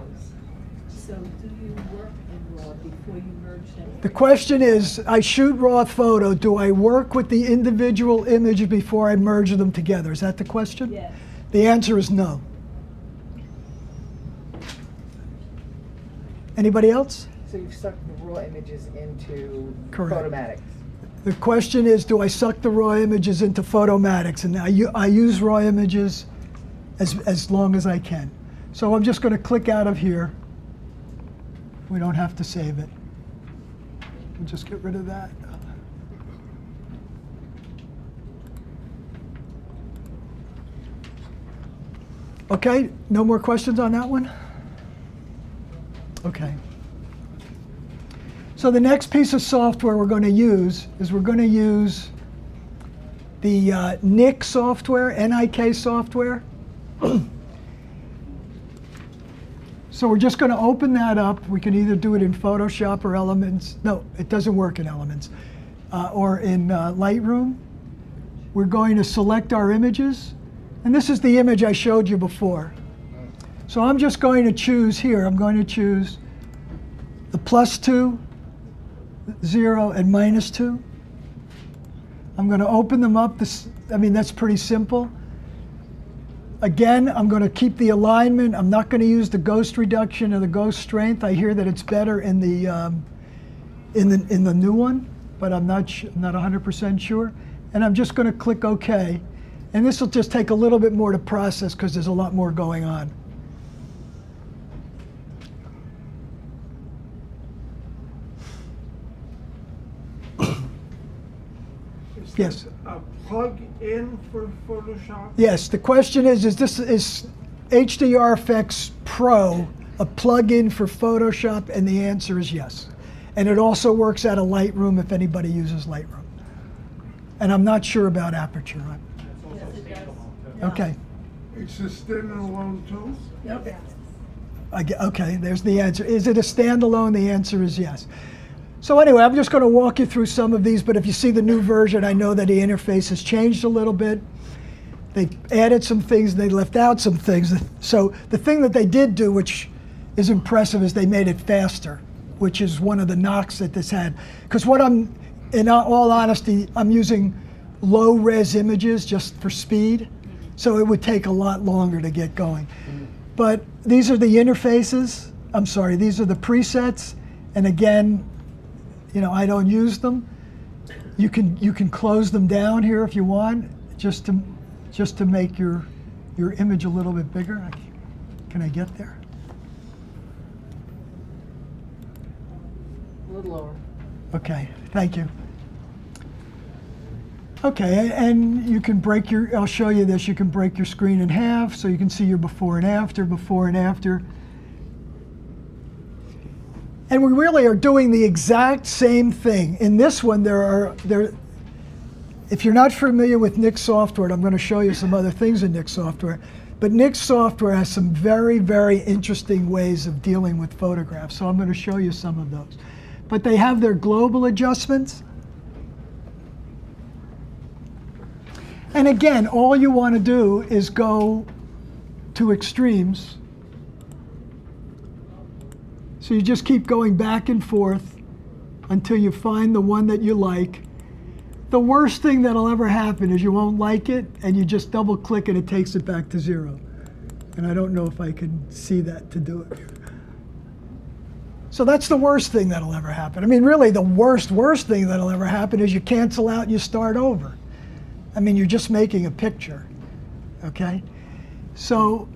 so do you work in RAW before you merge them? The question is, I shoot raw photo, do I work with the individual image before I merge them together? Is that the question? Yes. The answer is no. Anybody else? So you've sucked the raw images into Correct. Photomatics. The question is, do I suck the raw images into Photomatics? And I use raw images as long as I can. So I'm just going to click out of here. We don't have to save it. We'll just get rid of that. Okay, no more questions on that one? Okay. So the next piece of software we're going to use is we're going to use the NIK software, N-I-K software. So we're just going to open that up. We can either do it in Photoshop or Elements. No, it doesn't work in Elements. Or in Lightroom. We're going to select our images. And this is the image I showed you before. So I'm just going to choose here, I'm going to choose the +2, 0, and -2. I'm going to open them up. That's pretty simple. Again, I'm going to keep the alignment. I'm not going to use the ghost reduction or the ghost strength. I hear that it's better in the new one, but I'm not 100% sure. And I'm just going to click OK. And this will just take a little bit more to process because there's a lot more going on. Yes. A plug-in for Photoshop? Yes. The question is HDR Effects Pro a plug-in for Photoshop? And the answer is yes. And it also works out of Lightroom if anybody uses Lightroom. And I'm not sure about Aperture. Okay. It's a standalone tool? Yep. Okay, there's the answer. Is it a standalone? The answer is yes. So anyway, I'm just going to walk you through some of these, but if you see the new version, I know that the interface has changed a little bit. They added some things, they left out some things. So the thing that they did do, which is impressive, is they made it faster, which is one of the knocks that this had. Because in all honesty, I'm using low-res images just for speed, so it would take a lot longer to get going. But these are the interfaces. I'm sorry, these are the presets. And again, I don't use them. You can close them down here if you want, just to make your image a little bit bigger. Can I get there? A little lower. Okay, thank you. Okay, and you can I'll show you this, you can break your screen in half so you can see your before and after. And we really are doing the exact same thing. In this one, if you're not familiar with Nik software, I'm going to show you some other things in Nik software, but Nik software has some very, very interesting ways of dealing with photographs, so I'm going to show you some of those. But they have their global adjustments. And again, all you want to do is go to extremes. So you just keep going back and forth until you find the one that you like. The worst thing that'll ever happen is you won't like it, and you just double click and it takes it back to 0. And I don't know if I can see that to do it. So that's the worst thing that'll ever happen. I mean, really, the worst thing that'll ever happen is you cancel out and you start over. I mean, you're just making a picture, okay? So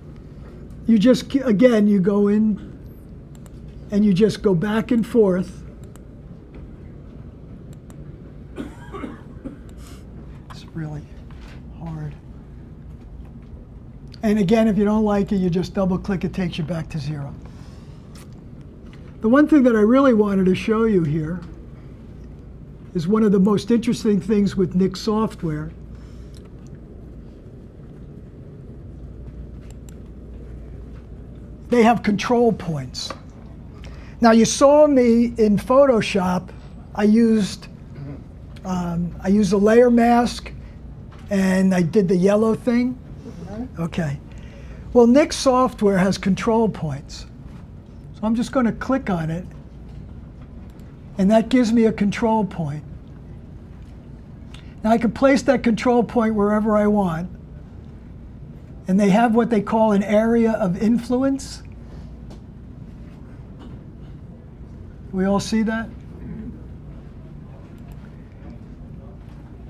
you just, again, you go in and you just go back and forth. It's really hard. And again, if you don't like it, you just double click, it takes you back to 0. The one thing that I really wanted to show you here is one of the most interesting things with Nik software. They have control points. Now you saw me in Photoshop. I used a layer mask, and I did the yellow thing. Okay. Well, Nik software has control points. So I'm just going to click on it, and that gives me a control point. Now I can place that control point wherever I want. And they have what they call an area of influence. We all see that?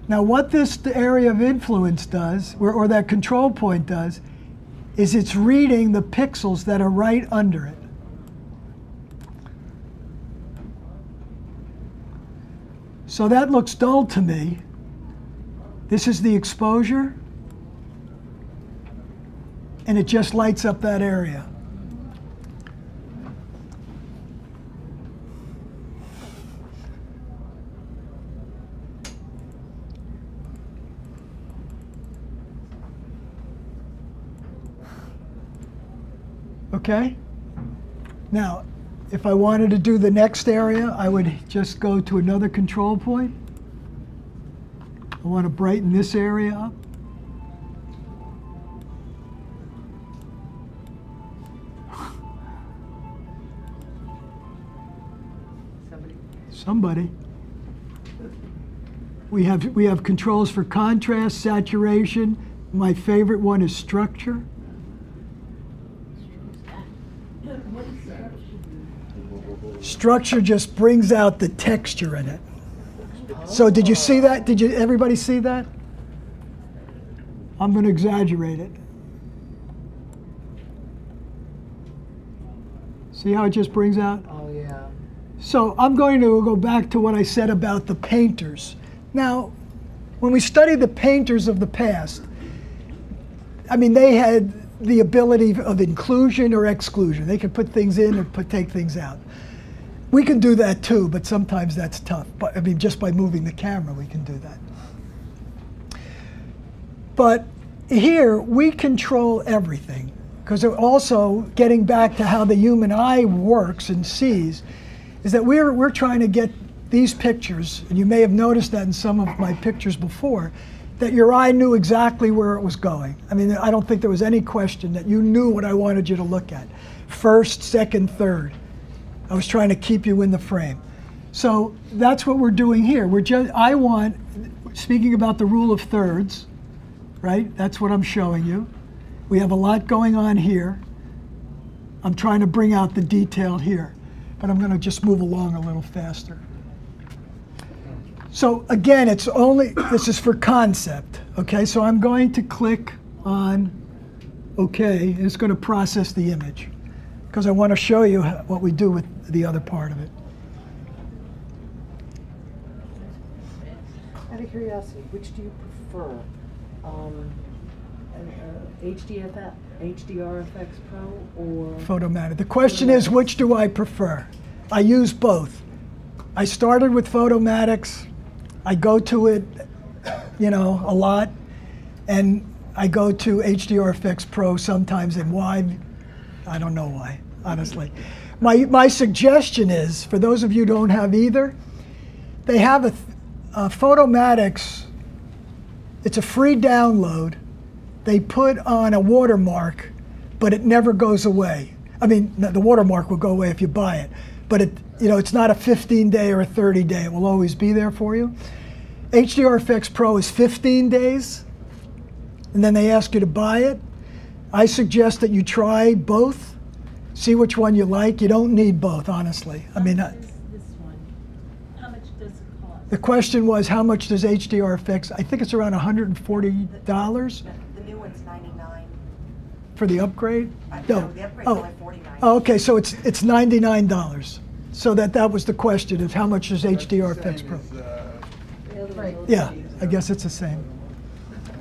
Now what this area of influence does, or that control point does, is it's reading the pixels that are right under it. So that looks dull to me. This is the exposure. And it just lights up that area. Okay? Now, if I wanted to do the next area, I would just go to another control point. I want to brighten this area up. Somebody. We have controls for contrast, saturation. My favorite one is structure. Structure just brings out the texture in it. So did you see that? Did everybody see that? I'm going to exaggerate it. See how it just brings out? Oh, yeah. So I'm going to go back to what I said about the painters. Now, when we study the painters of the past, I mean, they had the ability of inclusion or exclusion. They could put things in or take things out. We can do that too, but sometimes that's tough. But I mean, just by moving the camera, we can do that. But here, we control everything. Because also, getting back to how the human eye works and sees, is that we're trying to get these pictures, and you may have noticed that in some of my pictures before, that your eye knew exactly where it was going. I mean, I don't think there was any question that you knew what I wanted you to look at. First, second, third. I was trying to keep you in the frame. So that's what we're doing here. I want, speaking about the rule of thirds, right? That's what I'm showing you. We have a lot going on here. I'm trying to bring out the detail here, but I'm going to just move along a little faster. So again, this is for concept, okay? So I'm going to click on OK, and it's going to process the image, because I want to show you what we do with the other part of it. Out of curiosity, which do you prefer? HDR FX Pro or Photomatic. The question is, which do I prefer? I use both. I started with Photomatics. I go to it, a lot, and I go to HDR FX Pro sometimes. And why? I don't know why, honestly. My suggestion is, for those of you who don't have either, they have a Photomatics. It's a free download. They put on a watermark, but it never goes away. I mean, the watermark will go away if you buy it, but it's not a 15-day or a 30-day. It will always be there for you. HDR FX Pro is 15 days, and then they ask you to buy it. I suggest that you try both, see which one you like. You don't need both, honestly. I mean, This one, how much does it cost? the question was, how much does HDR FX? I think it's around $140 The new one's $99. for the upgrade. No, the upgrade's only $49. Oh, okay, so it's $99. So that was the question, is how much is HDR FX Pro? Yeah, I guess it's the same.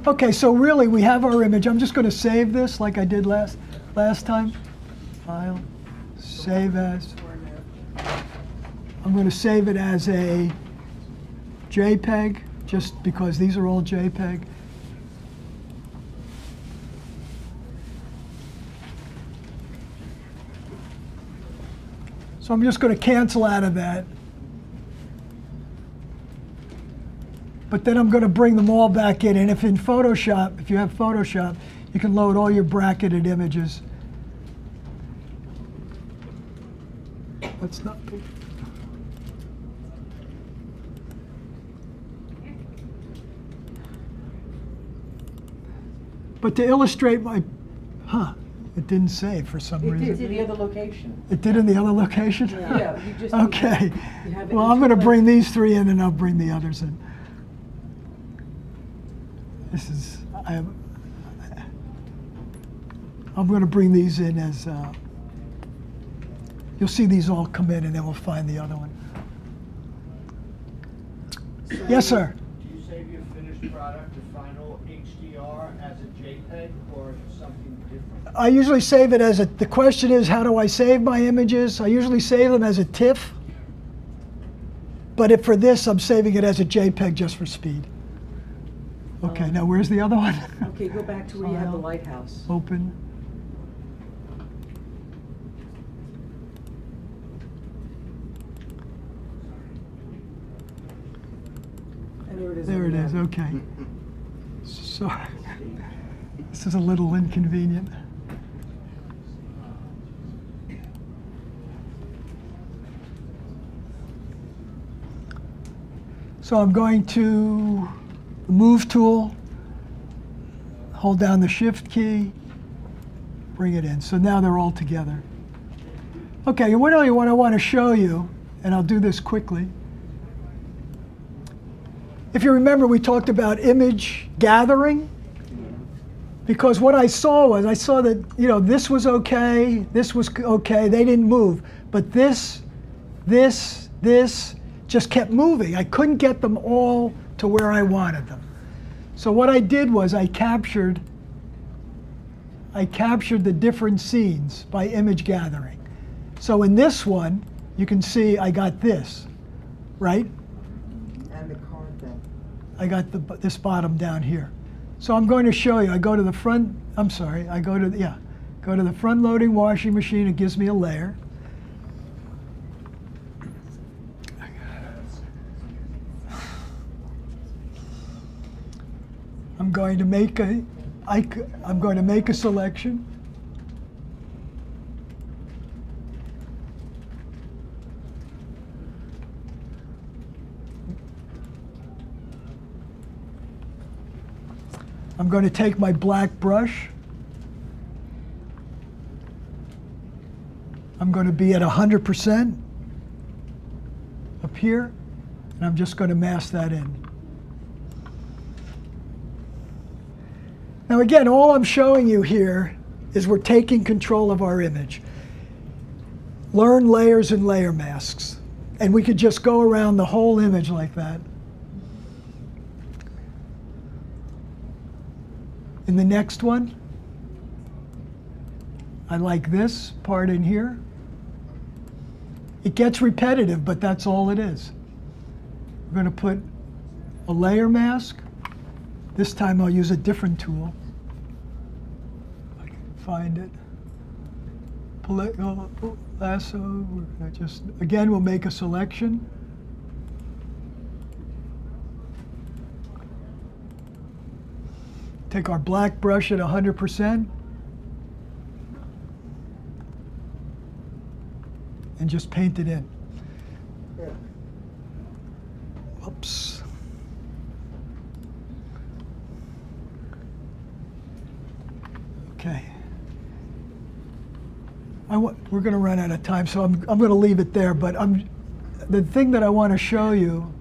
Okay, so really we have our image. I'm just going to save this like I did last time. File, save as. I'm going to save it as a JPEG, just because these are all JPEG. So I'm just going to cancel out of that. But then I'm going to bring them all back in. And if in Photoshop, if you have Photoshop, you can load all your bracketed images. That's not. But to illustrate my, it didn't save for some reason. It did in the other location. It did in the other location? Yeah, you just. Okay. You have it Well, in I'm going to two bring places. these three in, and I'll bring the others in. This is, I'm going to bring these in as, you'll see these all come in, and then we'll find the other one. So Yes, sir. Do you save your finished product, the final HDR, as a JPEG or something different? I usually save it as the question is, how do I save my images? I usually save them as a TIFF. But if for this, I'm saving it as a JPEG just for speed. Okay, now where's the other one? Okay, go back to where you have the File, lighthouse. Open. And there it is. There it is, okay. Sorry. This is a little inconvenient. So I'm going to the Move tool, hold down the Shift key, bring it in. So now they're all together. Okay, what I want to show you, and I'll do this quickly. If you remember, we talked about image gathering. Because what I saw that, you know, this was okay, this was okay, they didn't move. But this just kept moving. I couldn't get them all to where I wanted them. So what I did was I captured the different scenes by image gathering. So in this one, you can see I got this, right? And the card thing. I got this bottom down here. So I'm going to show you. I go to the front, I'm sorry, I go to the front loading washing machine. It gives me a layer. I'm going to make a selection. I'm going to take my black brush. I'm going to be at 100% up here, and I'm just going to mask that in. Now again, all I'm showing you here is we're taking control of our image. Learn layers and layer masks. And we could just go around the whole image like that. In the next one, I like this part in here. It gets repetitive, but that's all it is. We're going to put a layer mask. This time I'll use a different tool. I can find it. Lasso. We're going to just, again, we'll make a selection. Take our black brush at 100% and just paint it in. Oops. Okay. We're going to run out of time, so I'm going to leave it there. But the thing that I want to show you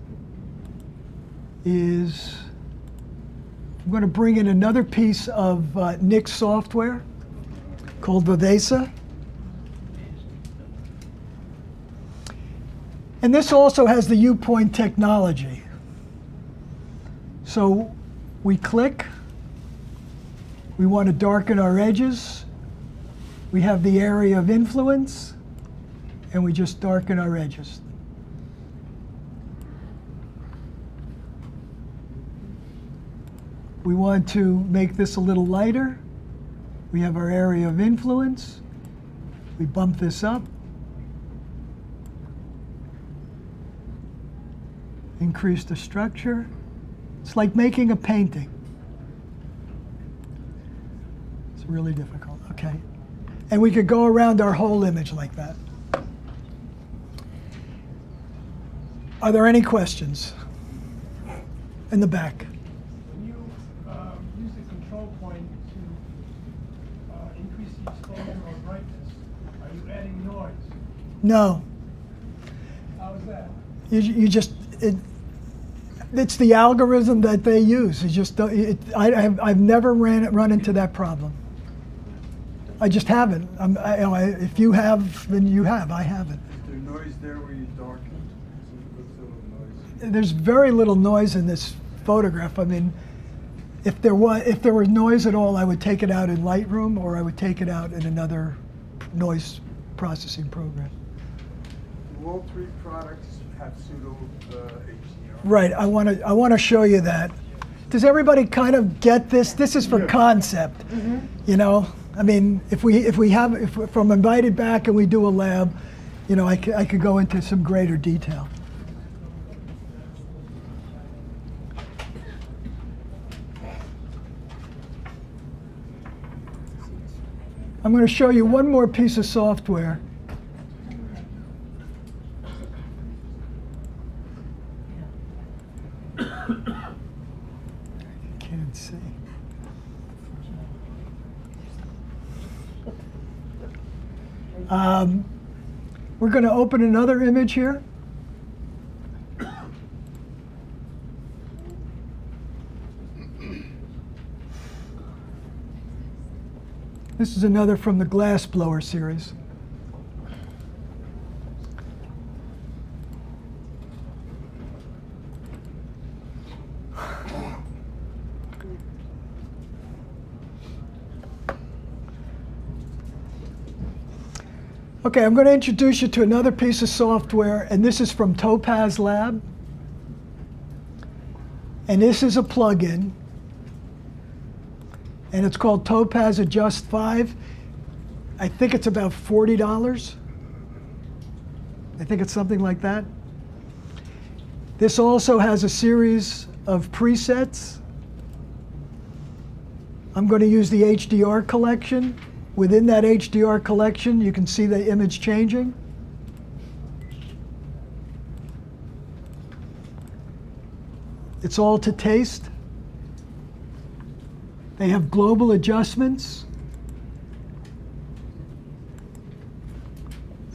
is I'm going to bring in another piece of Nick's software called Vivesa. And this also has the U-point technology. So we click. We want to darken our edges. We have the area of influence, and we just darken our edges. We want to make this a little lighter. We have our area of influence. We bump this up. Increase the structure. It's like making a painting. It's really difficult. Okay. And we could go around our whole image like that. Are there any questions? In the back. When you use the control point to increase the exposure or brightness, are you adding noise? No. How is that? You just, it's the algorithm that they use. You just don't, I've never run into that problem. I just haven't. If you have, then you have. I haven't. Is there noise there where you darken? What's the little noise? There's very little noise in this photograph. I mean, if there was noise at all, I would take it out in Lightroom, or I would take it out in another noise processing program. Do all three products have pseudo HDR? Right. I want to show you that. Does everybody kind of get this? This is for concept. Mm-hmm. You know, I mean, if I'm invited back and we do a lab, you know, I could go into some greater detail. I'm going to show you one more piece of software. Let's see. We're going to open another image here. This is another from the Glass Blower series. Okay, I'm going to introduce you to another piece of software, and this is from Topaz Lab. And this is a plugin, and it's called Topaz Adjust 5. I think it's about $40. I think it's something like that. This also has a series of presets. I'm going to use the HDR collection. Within that HDR collection, you can see the image changing. It's all to taste. They have global adjustments.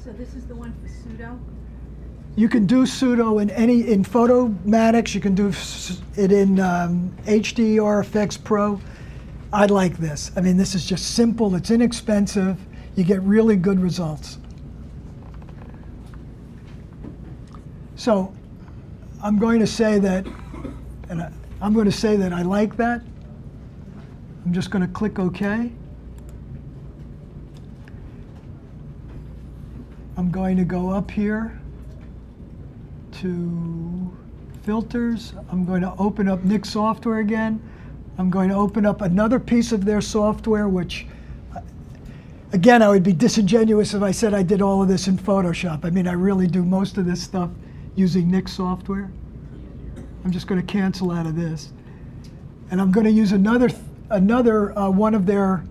So this is the one for pseudo? You can do pseudo in Photomatics. You can do it in HDR Effects Pro. I like this. I mean, this is just simple. It's inexpensive. You get really good results. So I'm going to say that, I'm going to say that I like that. I'm just going to click OK. I'm going to go up here to filters. I'm going to open up Nik Software again. I'm going to open up another piece of their software, which, again, I would be disingenuous if I said I did all of this in Photoshop. I mean, I really do most of this stuff using Nik Software. I'm just going to cancel out of this. And I'm going to use another one of their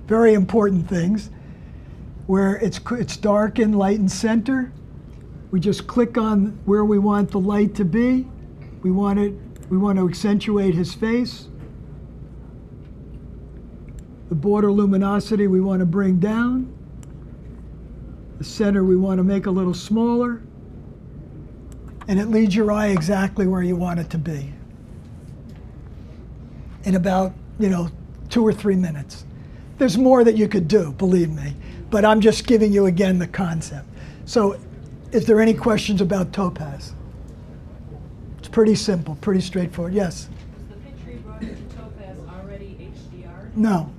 very important things, where it's dark and light and center. We just click on where we want the light to be. We want to accentuate his face. The border luminosity we want to bring down. The center we want to make a little smaller. And it leads your eye exactly where you want it to be in about, 2 or 3 minutes. There's more that you could do, believe me, but I'm just giving you again the concept. So is there any questions about Topaz? It's pretty simple, pretty straightforward. Yes? Was the picture you brought into Topaz already HDR? No.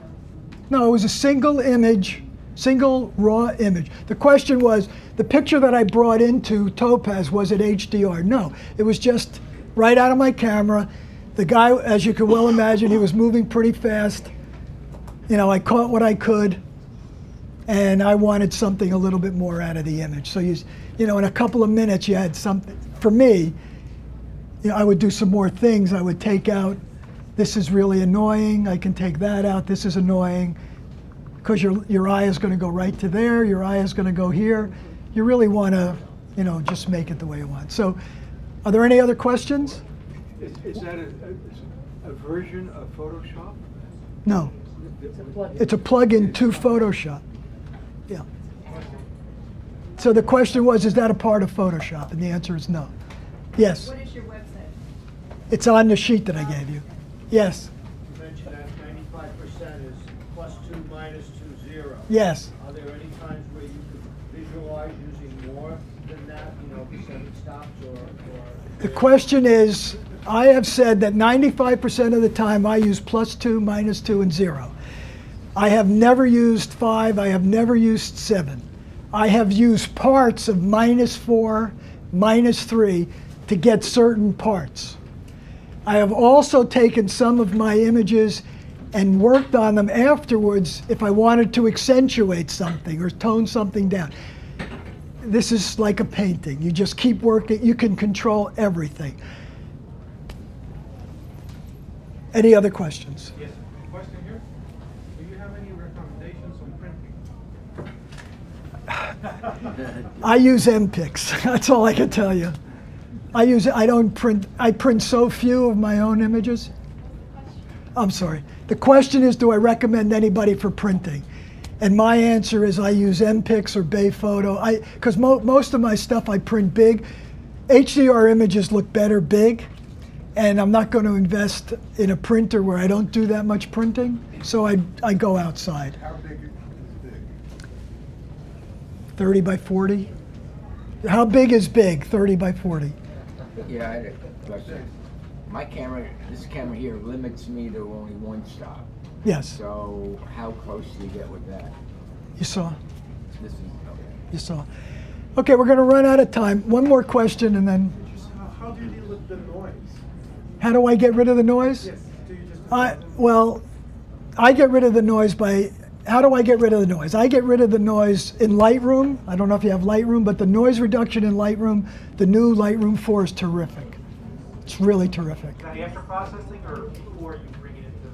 No, it was a single image, single raw image. The question was, the picture that I brought into Topaz, was it HDR? No, it was just right out of my camera. The guy, as you can well imagine, he was moving pretty fast. I caught what I could, and I wanted something a little bit more out of the image. So in a couple of minutes, you had something. For me, I would do some more things. I would take out, this is really annoying. I can take that out. This is annoying, because your eye is going to go right to there. Your eye is going to go here. You really want to, just make it the way you want. So, are there any other questions? Is that a version of Photoshop? No. It's a plug-in to Photoshop. Yeah. So the question was, is that a part of Photoshop? And the answer is no. Yes? What is your website? It's on the sheet that I gave you. Yes? You mentioned that 95% is +2 -2 0. Yes. Are there any times where you could visualize using more than that, percentage stops or? The question is, I have said that 95% of the time I use +2, -2, and 0. I have never used 5. I have never used 7. I have used parts of -4, -3 to get certain parts. I have also taken some of my images and worked on them afterwards if I wanted to accentuate something or tone something down. This is like a painting. You just keep working. You can control everything. Any other questions? Yes, question here. Do you have any recommendations on printing? I use MPix. That's all I can tell you. I don't print, I print so few of my own images. I'm sorry. The question is, do I recommend anybody for printing? And my answer is I use MPix or Bay Photo. Because most of my stuff I print big. HDR images look better big. And I'm not going to invest in a printer where I don't do that much printing. So I go outside. How big is big? 30 by 40. How big is big? 30 by 40. Yeah, I had a question. My camera, this camera here limits me to only one stop. Yes. So how close do you get with that? You saw. This is, okay. You saw. Okay, we're going to run out of time. One more question and then. How do you deal with the noise? How do I get rid of the noise? Yes. Do you just? Well, I get rid of the noise by. How do I get rid of the noise? I get rid of the noise in Lightroom. I don't know if you have Lightroom, but the noise reduction in Lightroom, the new Lightroom 4 is terrific. It's really terrific. Is that after processing or before you bring it into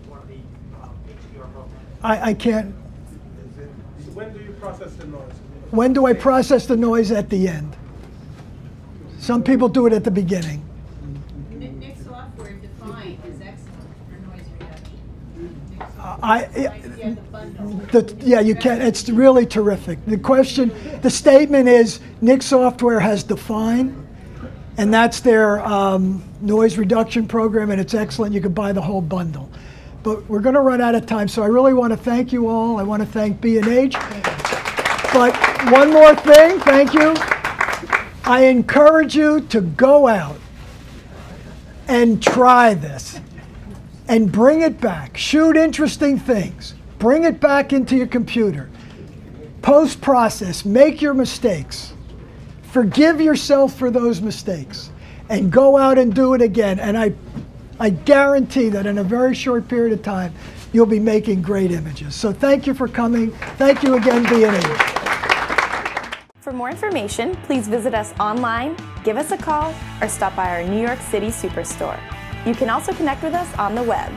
one of the HDR programs? I can't. So when do you process the noise? When do I process the noise? At the end. Some people do it at the beginning. Nick software defined is excellent for noise reduction. Yeah, you can. It's really terrific. The statement is Nick Software has Define, and that's their noise reduction program, and it's excellent. You can buy the whole bundle. But we're going to run out of time, so I really want to thank you all. I want to thank B&H. But one more thing, thank you. I encourage you to go out and try this and bring it back. Shoot interesting things. Bring it back into your computer. Post-process, make your mistakes. Forgive yourself for those mistakes and go out and do it again. And I guarantee that in a very short period of time, you'll be making great images. So thank you for coming. Thank you again, B&H. For more information, please visit us online, give us a call, or stop by our New York City Superstore. You can also connect with us on the web.